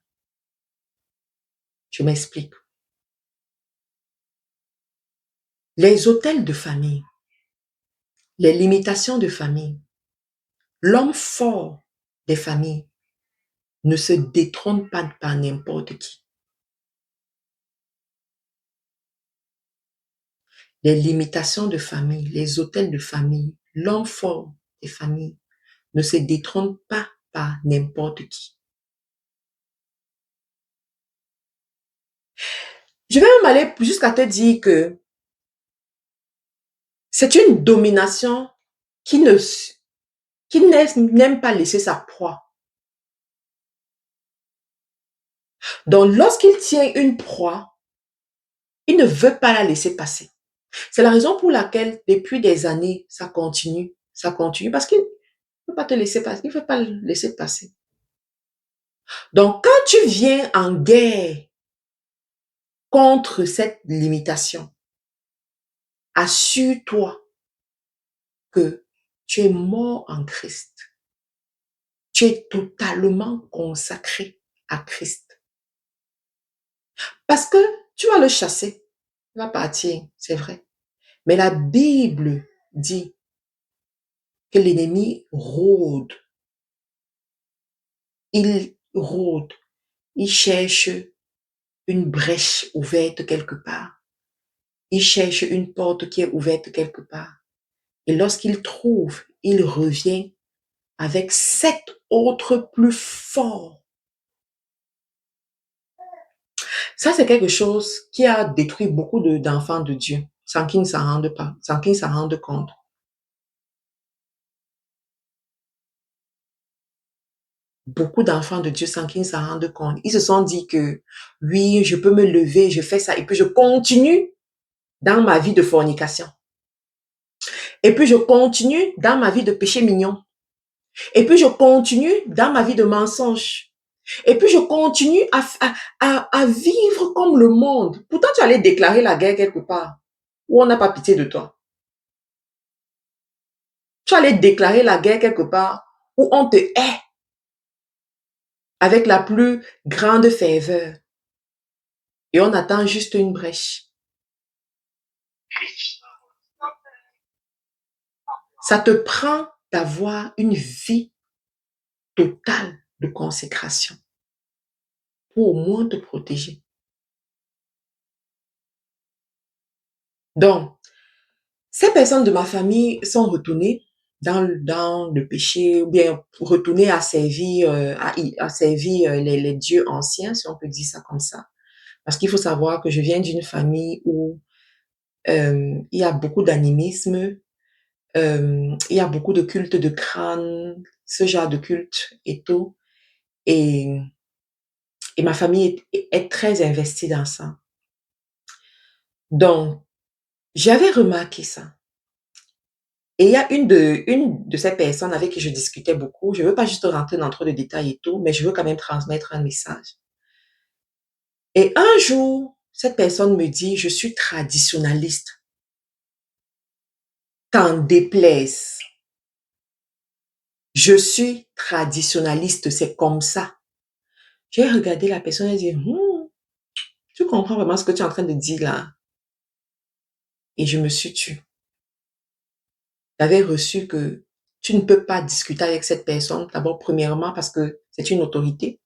Je m'explique. Les hôtels de famille, les limitations de famille, l'homme fort des familles ne se détrône pas par n'importe qui. Les limitations de famille, les hôtels de famille, l'homme fort des familles ne se détrône pas par n'importe qui. Je vais même aller jusqu'à te dire que c'est une domination qui n'aime pas laisser sa proie. Donc, lorsqu'il tient une proie, il ne veut pas la laisser passer. C'est la raison pour laquelle, depuis des années, ça continue, parce qu'il ne veut pas te laisser passer, il ne veut pas le laisser passer. Donc, quand tu viens en guerre contre cette limitation, assure-toi que tu es mort en Christ. Tu es totalement consacré à Christ. Parce que tu vas le chasser, il va partir, c'est vrai. Mais la Bible dit que l'ennemi rôde. Il rôde. Il cherche une brèche ouverte quelque part. Il cherche une porte qui est ouverte quelque part. Et lorsqu'il trouve, il revient avec 7 autres plus forts. Ça, c'est quelque chose qui a détruit beaucoup d'enfants de Dieu sans qu'ils ne s'en rendent pas, sans qu'ils s'en rendent compte. Beaucoup d'enfants de Dieu sans qu'ils s'en rendent compte. Ils se sont dit que oui, je peux me lever, je fais ça et puis je continue dans ma vie de fornication. Et puis je continue dans ma vie de péché mignon. Et puis je continue dans ma vie de mensonge. Et puis je continue à vivre comme le monde. Pourtant, tu allais déclarer la guerre quelque part où on n'a pas pitié de toi. Tu allais déclarer la guerre quelque part où on te hait avec la plus grande ferveur. Et on attend juste une brèche. Ça te prend d'avoir une vie totale de consécration pour au moins te protéger. Donc, ces personnes de ma famille sont retournées dans le péché ou bien retournées à servir, à servir les dieux anciens, si on peut dire ça comme ça. Parce qu'il faut savoir que je viens d'une famille où il y a beaucoup d'animisme, il y a beaucoup de culte de crâne, ce genre de culte et tout. Et ma famille est très investie dans ça. Donc, j'avais remarqué ça. Et il y a une de ces personnes avec qui je discutais beaucoup. Je ne veux pas juste rentrer dans trop de détails et tout, mais je veux quand même transmettre un message. Et un jour, cette personne me dit, je suis traditionnaliste. T'en déplaise. Je suis traditionnaliste, c'est comme ça. J'ai regardé la personne et dit, tu comprends vraiment ce que tu es en train de dire là? Et je me suis tue. tu avais reçu que tu ne peux pas discuter avec cette personne. D'abord, premièrement, parce que c'est une autorité.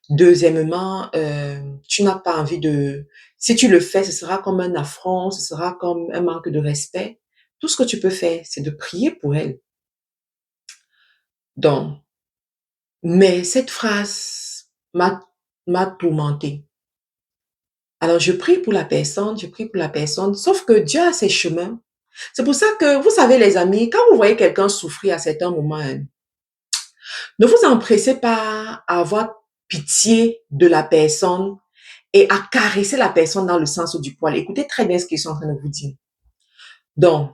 Deuxièmement, tu n'as pas envie de... Si tu le fais, ce sera comme un affront, ce sera comme un manque de respect. Tout ce que tu peux faire, c'est de prier pour elle. Donc, mais cette phrase m'a tourmentée. Alors, je prie pour la personne, sauf que Dieu a ses chemins. C'est pour ça que, vous savez, les amis, quand vous voyez quelqu'un souffrir à certains moments, hein, ne vous empressez pas à avoir pitié de la personne et à caresser la personne dans le sens du poil. Écoutez très bien ce qu'ils sont en train de vous dire. Donc,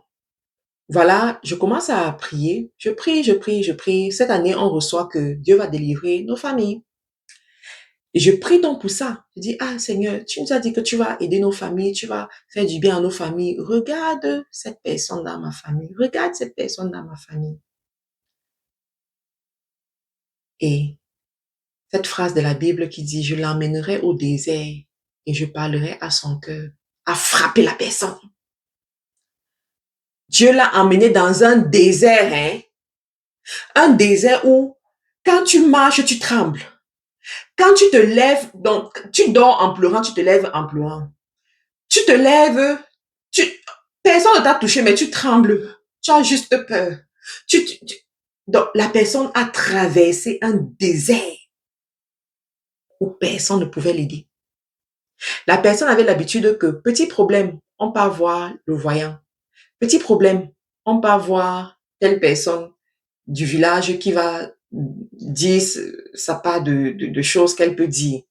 voilà, je commence à prier. Je prie. Cette année, on reçoit que Dieu va délivrer nos familles. Et je prie donc pour ça. Je dis, ah Seigneur, tu nous as dit que tu vas aider nos familles, tu vas faire du bien à nos familles. Regarde cette personne dans ma famille. Regarde cette personne dans ma famille. Et cette phrase de la Bible qui dit, je l'emmènerai au désert et je parlerai à son cœur, a frappé la personne. Dieu l'a emmené dans un désert, hein? Un désert où, quand tu marches, tu trembles. Quand tu te lèves, donc, tu dors en pleurant, tu te lèves en pleurant. Tu te lèves, personne ne t'a touché, mais tu trembles. Tu as juste peur. Donc, la personne a traversé un désert où personne ne pouvait l'aider. La personne avait l'habitude que, petit problème, on peut voir le voyant. Petit problème, on peut voir telle personne du village qui va dire sa part de choses qu'elle peut dire.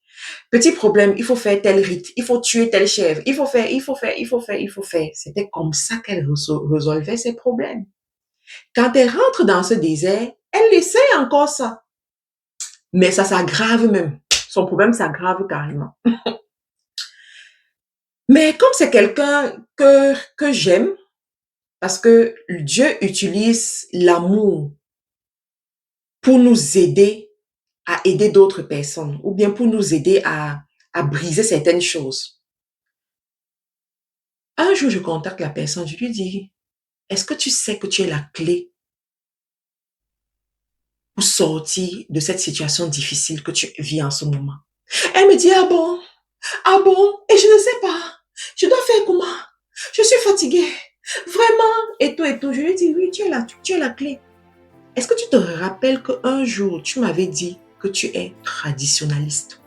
Petit problème, il faut faire tel rite, il faut tuer telle chèvre, il faut faire. C'était comme ça qu'elle résolvait ses problèmes. Quand elle rentre dans ce désert, elle essaie encore ça. Mais ça s'aggrave même. Son problème s'aggrave carrément. Mais comme c'est quelqu'un que j'aime, parce que Dieu utilise l'amour pour nous aider à aider d'autres personnes ou bien pour nous aider à briser certaines choses. Un jour, je contacte la personne, je lui dis, est-ce que tu sais que tu es la clé pour sortir de cette situation difficile que tu vis en ce moment? Elle me dit, ah bon, et je ne sais pas, je dois faire comment? Je suis fatiguée, vraiment, et tout. Je lui dis, oui, tu es la clé. Est-ce que tu te rappelles qu'un jour, tu m'avais dit que tu es traditionnaliste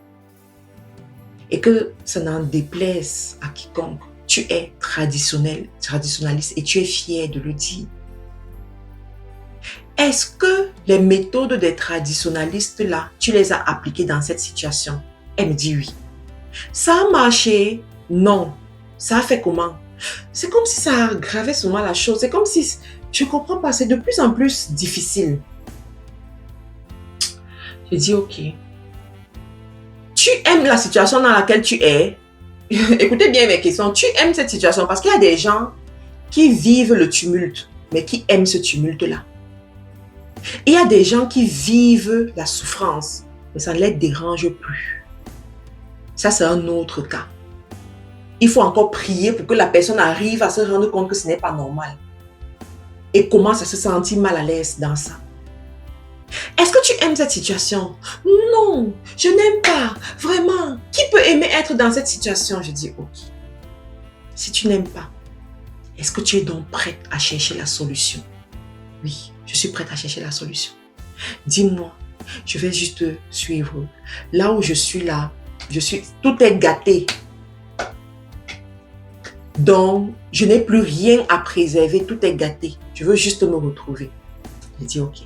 et que ça n'en déplaise à quiconque, tu es traditionnaliste et tu es fier de le dire. Est-ce que les méthodes des traditionnalistes là, tu les as appliquées dans cette situation? Elle me dit oui. Ça a marché? Non. Ça a fait comment? C'est comme si ça aggravait seulement la chose. C'est comme si, je ne comprends pas, c'est de plus en plus difficile. Je dis ok. Tu aimes la situation dans laquelle tu es? Écoutez bien mes questions. Tu aimes cette situation parce qu'il y a des gens qui vivent le tumulte, mais qui aiment ce tumulte-là. Il y a des gens qui vivent la souffrance, mais ça ne les dérange plus. Ça, c'est un autre cas. Il faut encore prier pour que la personne arrive à se rendre compte que ce n'est pas normal. Et commence à se sentir mal à l'aise dans ça. Est-ce que tu aimes cette situation? Non, je n'aime pas. Vraiment. Qui peut aimer être dans cette situation? Je dis, ok. Si tu n'aimes pas, est-ce que tu es donc prête à chercher la solution? Oui, je suis prête à chercher la solution. Dis-moi, je vais juste te suivre. Là où je suis là, tout est gâté. Donc, je n'ai plus rien à préserver, tout est gâté. Je veux juste me retrouver. Je dis ok.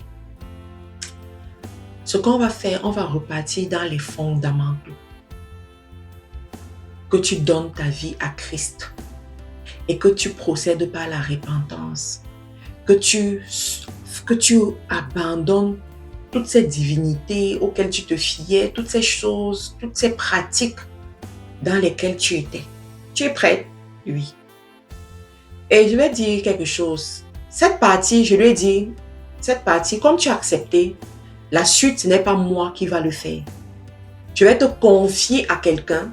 Ce qu'on va faire, on va repartir dans les fondamentaux. Que tu donnes ta vie à Christ et que tu procèdes par la repentance. Que tu abandonnes toutes ces divinités auxquelles tu te fiais, toutes ces choses, toutes ces pratiques dans lesquelles tu étais. Tu es prête? Oui. Et je vais dire quelque chose. Cette partie, je lui ai dit, cette partie, comme tu as accepté, la suite, ce n'est pas moi qui va le faire. Je vais te confier à quelqu'un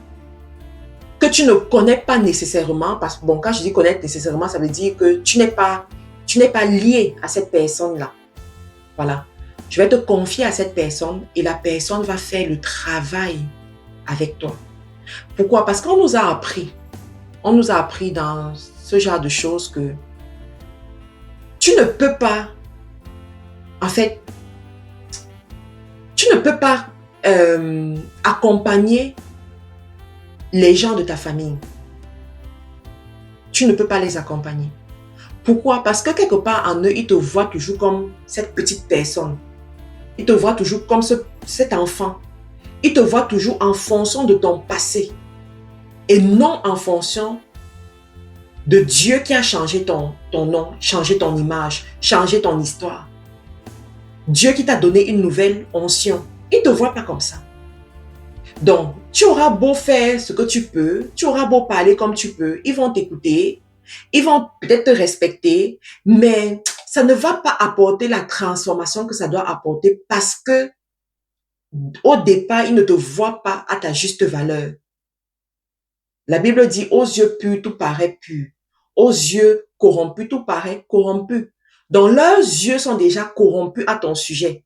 que tu ne connais pas nécessairement. Parce que, bon, quand je dis connaître nécessairement, ça veut dire que tu Tu n'es pas lié à cette personne-là. Voilà. Je vais te confier à cette personne et la personne va faire le travail avec toi. Pourquoi? Parce qu'on nous a appris dans ce genre de choses que tu ne peux pas, en fait, tu ne peux pas accompagner les gens de ta famille. Tu ne peux pas les accompagner. Pourquoi? Parce que quelque part en eux, ils te voient toujours comme cette petite personne. Ils te voient toujours comme cet enfant. Ils te voient toujours en fonction de ton passé et non en fonction de Dieu qui a changé ton nom, changé ton image, changé ton histoire. Dieu qui t'a donné une nouvelle onction. Ils ne te voient pas comme ça. Donc, tu auras beau faire ce que tu peux, tu auras beau parler comme tu peux, ils vont t'écouter, ils vont peut-être te respecter, mais ça ne va pas apporter la transformation que ça doit apporter parce que au départ, ils ne te voient pas à ta juste valeur. La Bible dit, aux yeux purs, tout paraît pur. Aux yeux corrompus, tout paraît corrompu. Donc, leurs yeux sont déjà corrompus à ton sujet.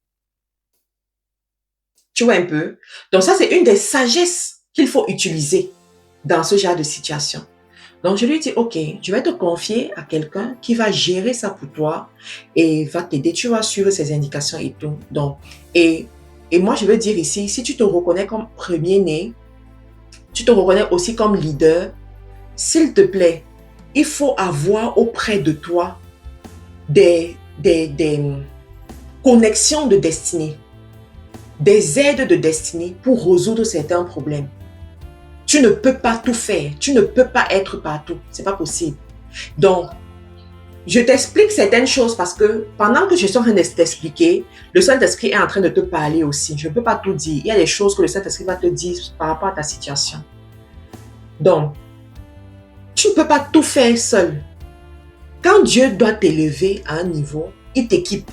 Tu vois un peu? Donc, ça, c'est une des sagesses qu'il faut utiliser dans ce genre de situation. Donc, je lui dis, OK, je vais te confier à quelqu'un qui va gérer ça pour toi et va t'aider. Tu vas suivre ses indications et tout. Donc, et moi, je veux dire ici, si tu te reconnais comme premier-né, tu te reconnais aussi comme leader, s'il te plaît, il faut avoir auprès de toi des connexions de destinée, des aides de destinée pour résoudre certains problèmes. Tu ne peux pas tout faire, tu ne peux pas être partout, c'est pas possible. Donc, je t'explique certaines choses parce que pendant que je suis en train de t'expliquer, le Saint-Esprit est en train de te parler aussi. Je ne peux pas tout dire. Il y a des choses que le Saint-Esprit va te dire par rapport à ta situation. Donc, tu ne peux pas tout faire seul. Quand Dieu doit t'élever à un niveau, il t'équipe.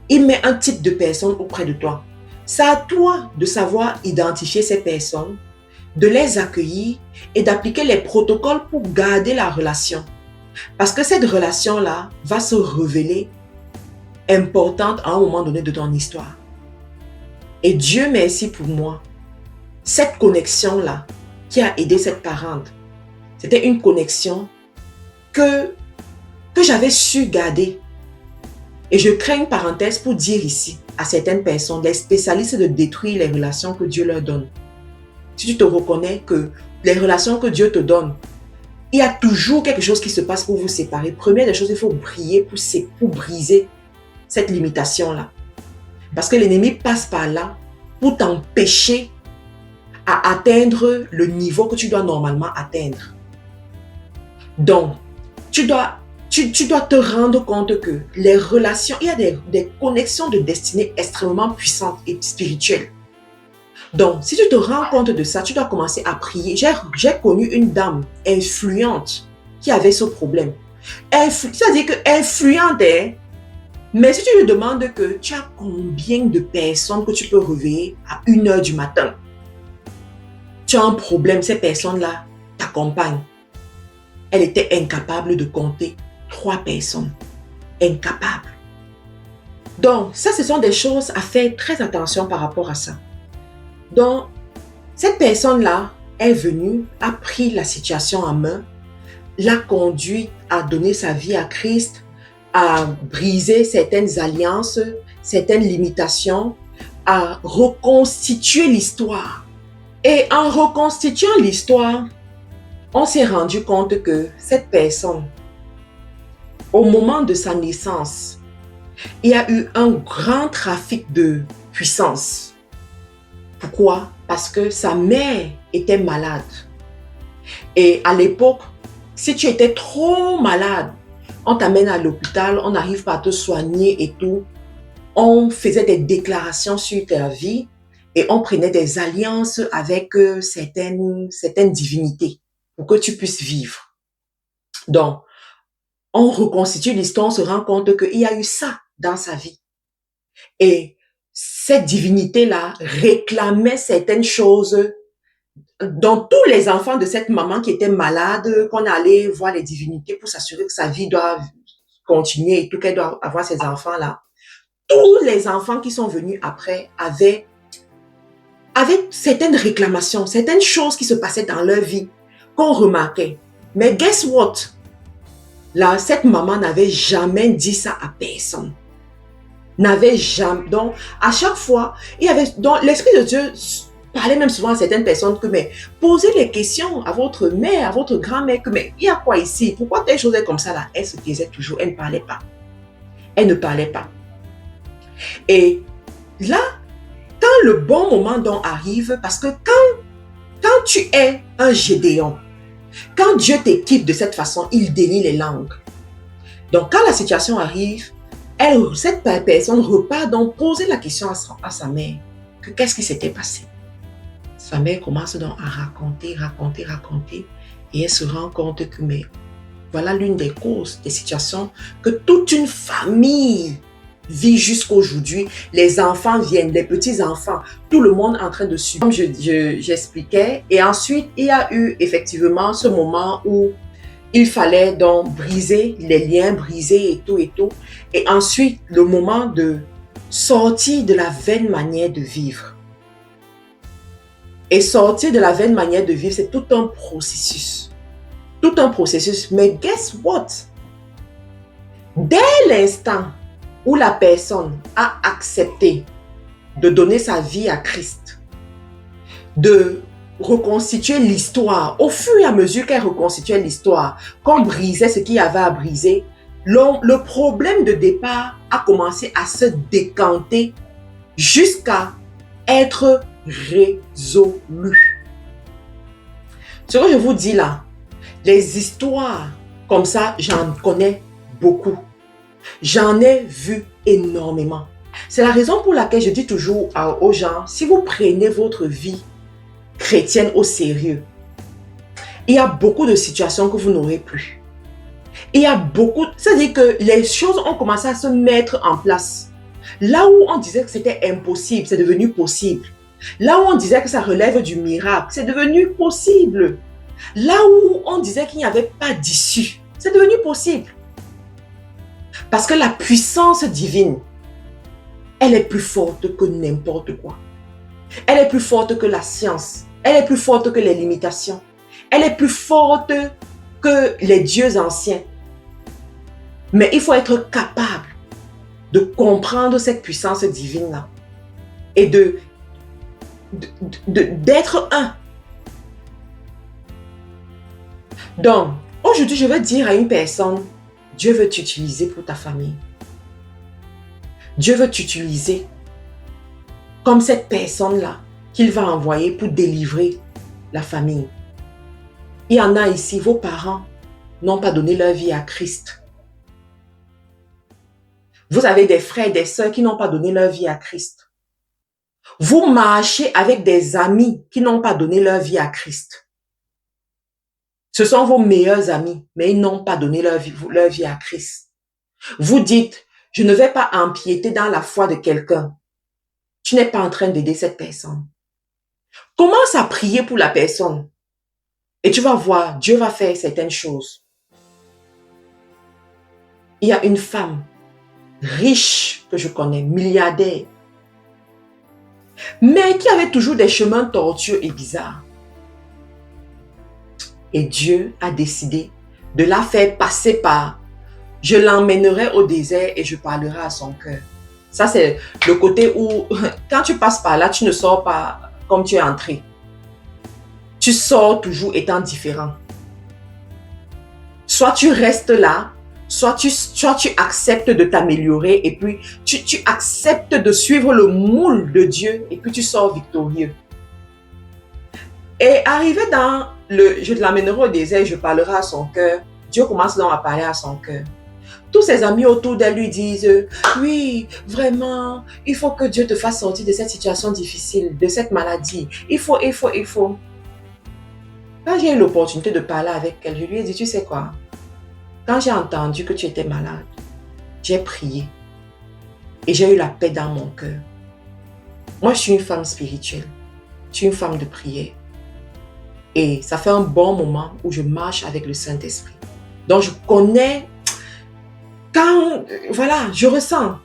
Il met un type de personne auprès de toi. C'est à toi de savoir identifier ces personnes, de les accueillir et d'appliquer les protocoles pour garder la relation. Parce que cette relation-là va se révéler importante à un moment donné de ton histoire. Et Dieu merci pour moi. Cette connexion-là qui a aidé cette parente, c'était une connexion que j'avais su garder. Et je crée une parenthèse pour dire ici à certaines personnes, les spécialistes de détruire les relations que Dieu leur donne. Si tu te reconnais que les relations que Dieu te donne, il y a toujours quelque chose qui se passe pour vous séparer. Première des choses, il faut prier pour briser cette limitation-là. Parce que l'ennemi passe par là pour t'empêcher à atteindre le niveau que tu dois normalement atteindre. Donc, tu dois te rendre compte que les relations, il y a des connexions de destinée extrêmement puissantes et spirituelles. Donc, si tu te rends compte de ça, tu dois commencer à prier. J'ai connu une dame influente qui avait ce problème. C'est-à-dire que influente, mais si tu lui demandes que tu as combien de personnes que tu peux réveiller à 1h du matin, tu as un problème, ces personnes-là t'accompagnent. Elle était incapable de compter 3 personnes. Incapable. Donc, ça, ce sont des choses à faire très attention par rapport à ça. Donc, cette personne-là est venue, a pris la situation en main, l'a conduit à donner sa vie à Christ, à briser certaines alliances, certaines limitations, à reconstituer l'histoire. Et en reconstituant l'histoire, on s'est rendu compte que cette personne, au moment de sa naissance, il y a eu un grand trafic de puissance. Pourquoi? Parce que sa mère était malade. Et à l'époque, si tu étais trop malade, on t'amène à l'hôpital, on n'arrive pas à te soigner et tout. On faisait des déclarations sur ta vie et on prenait des alliances avec certaines divinités pour que tu puisses vivre. Donc, on reconstitue l'histoire, on se rend compte qu'il y a eu ça dans sa vie. Et cette divinité-là réclamait certaines choses dont tous les enfants de cette maman qui était malade, qu'on allait voir les divinités pour s'assurer que sa vie continuer et tout, qu'elle doit avoir ses enfants-là. Tous les enfants qui sont venus après avaient certaines réclamations, certaines choses qui se passaient dans leur vie qu'on remarquait. Mais guess what? Là, cette maman n'avait jamais dit ça à personne. N'avait jamais. Donc, à chaque fois, donc l'Esprit de Dieu parlait même souvent à certaines personnes que, mais posez les questions à votre mère, à votre grand-mère, que, mais il y a quoi ici? Pourquoi telle chose est comme ça là? Elle se taisait toujours, elle ne parlait pas. Elle ne parlait pas. Et là, quand le bon moment donc arrive, parce que quand tu es un Gédéon, quand Dieu t'équipe de cette façon, il délie les langues. Donc, quand la situation arrive, cette personne repart donc poser la question à sa mère, que qu'est-ce qui s'était passé? Sa mère commence donc à raconter, et elle se rend compte que, mais voilà l'une des causes, des situations que toute une famille vit jusqu'aujourd'hui. Les enfants viennent, les petits-enfants, tout le monde en train de subir. Comme j'expliquais, et ensuite, il y a eu effectivement ce moment où il fallait donc briser les liens, briser et tout. Et ensuite, le moment de sortir de la vaine manière de vivre. Et sortir de la vaine manière de vivre, c'est tout un processus. Tout un processus. Mais guess what? Dès l'instant où la personne a accepté de donner sa vie à Christ, de reconstituer l'histoire, au fur et à mesure qu'elle reconstituait l'histoire, qu'on brisait ce qu'il y avait à briser, le problème de départ a commencé à se décanter jusqu'à être résolu. Ce que je vous dis là, les histoires comme ça, j'en connais beaucoup. J'en ai vu énormément. C'est la raison pour laquelle je dis toujours aux gens, si vous prenez votre vie chrétienne au sérieux, il y a beaucoup de situations que vous n'aurez plus. Il y a beaucoup, c'est-à-dire que les choses ont commencé à se mettre en place. Là où on disait que c'était impossible, c'est devenu possible. Là où on disait que ça relève du miracle, c'est devenu possible. Là où on disait qu'il n'y avait pas d'issue, c'est devenu possible. Parce que la puissance divine, elle est plus forte que n'importe quoi. Elle est plus forte que la science. Elle est plus forte que les limitations. Elle est plus forte que les dieux anciens. Mais il faut être capable de comprendre cette puissance divine-là et d'être un. Donc, aujourd'hui, je veux dire à une personne, Dieu veut t'utiliser pour ta famille. Dieu veut t'utiliser comme cette personne-là qu'il va envoyer pour délivrer la famille. Il y en a ici, vos parents n'ont pas donné leur vie à Christ. Vous avez des frères et des sœurs qui n'ont pas donné leur vie à Christ. Vous marchez avec des amis qui n'ont pas donné leur vie à Christ. Ce sont vos meilleurs amis, mais ils n'ont pas donné leur vie à Christ. Vous dites, je ne vais pas empiéter dans la foi de quelqu'un. Tu n'es pas en train d'aider cette personne. Commence à prier pour la personne. Et tu vas voir, Dieu va faire certaines choses. Il y a une femme riche que je connais, milliardaire, mais qui avait toujours des chemins tortueux et bizarres. Et Dieu a décidé de la faire passer par « Je l'emmènerai au désert et je parlerai à son cœur ». Ça, c'est le côté où, quand tu passes par là, tu ne sors pas comme tu es entré. Tu sors toujours étant différent. Soit tu restes là, soit tu acceptes de t'améliorer et puis tu acceptes de suivre le moule de Dieu et puis tu sors victorieux. Et arrivé dans je l'amènerai au désert, je parlerai à son cœur. Dieu commence donc à parler à son cœur. Tous ses amis autour d'elle lui disent, oui, vraiment, il faut que Dieu te fasse sortir de cette situation difficile, de cette maladie. Il faut. Quand j'ai eu l'opportunité de parler avec elle, je lui ai dit, tu sais quoi? Quand j'ai entendu que tu étais malade, j'ai prié et j'ai eu la paix dans mon cœur. Moi, je suis une femme spirituelle. Je suis une femme de prière. Et ça fait un bon moment où je marche avec le Saint-Esprit. Donc, je connais Quand, voilà, je ressens.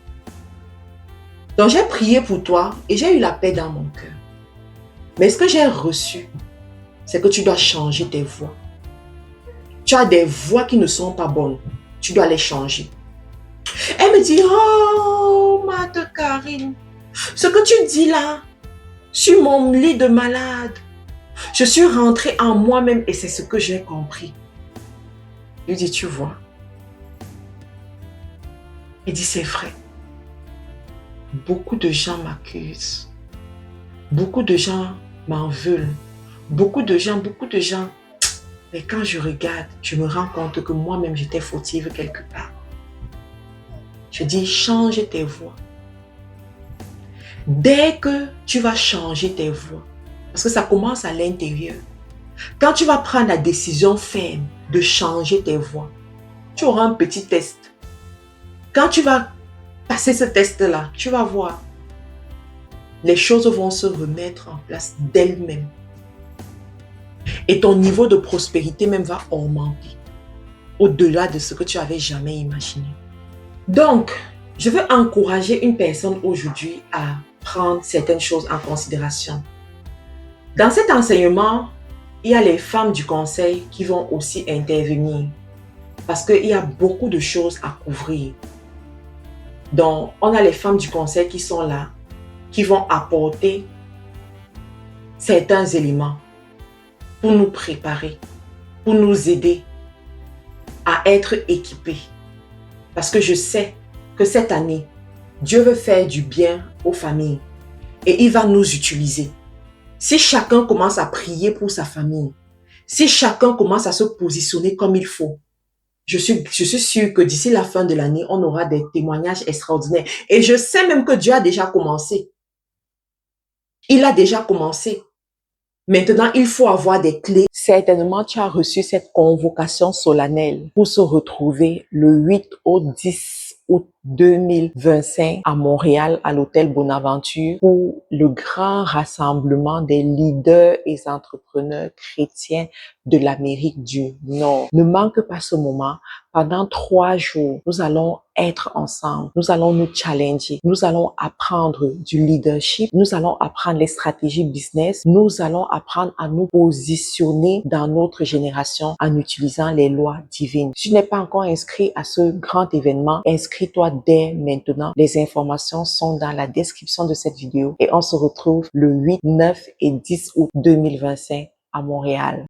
Donc, j'ai prié pour toi et j'ai eu la paix dans mon cœur. Mais ce que j'ai reçu, c'est que tu dois changer tes voix. Tu as des voix qui ne sont pas bonnes. Tu dois les changer. Elle me dit, oh, Mate Karine, ce que tu dis là, sur mon lit de malade, je suis rentrée en moi-même et c'est ce que j'ai compris. Je lui dis, tu vois. Il dit, c'est vrai. Beaucoup de gens m'accusent. Beaucoup de gens m'en veulent. Beaucoup de gens. Mais quand je regarde, je me rends compte que moi-même, j'étais fautive quelque part. Je dis, change tes voix. Dès que tu vas changer tes voix, parce que ça commence à l'intérieur, quand tu vas prendre la décision ferme de changer tes voix, tu auras un petit test. Quand tu vas passer ce test-là, tu vas voir, les choses vont se remettre en place d'elles-mêmes. Et ton niveau de prospérité même va augmenter au-delà de ce que tu avais jamais imaginé. Donc, je veux encourager une personne aujourd'hui à prendre certaines choses en considération. Dans cet enseignement, il y a les femmes du conseil qui vont aussi intervenir parce qu'il y a beaucoup de choses à couvrir. Donc, on a les femmes du conseil qui sont là, qui vont apporter certains éléments pour nous préparer, pour nous aider à être équipés. Parce que je sais que cette année, Dieu veut faire du bien aux familles et il va nous utiliser. Si chacun commence à prier pour sa famille, si chacun commence à se positionner comme il faut, je suis sûre que d'ici la fin de l'année, on aura des témoignages extraordinaires. Et je sais même que Dieu a déjà commencé. Il a déjà commencé. Maintenant, il faut avoir des clés. Certainement, tu as reçu cette convocation solennelle pour se retrouver le 8 au 10 août 2025 à Montréal, à l'hôtel Bonaventure, pour le grand rassemblement des leaders et entrepreneurs chrétiens de l'Amérique du Nord. Ne manque pas ce moment. Pendant 3 jours, nous allons être ensemble. Nous allons nous challenger. Nous allons apprendre du leadership. Nous allons apprendre les stratégies business. Nous allons apprendre à nous positionner dans notre génération en utilisant les lois divines. Si tu n'es pas encore inscrit à ce grand événement, inscris-toi dès maintenant. Les informations sont dans la description de cette vidéo et on se retrouve le 8, 9 et 10 août 2025 à Montréal.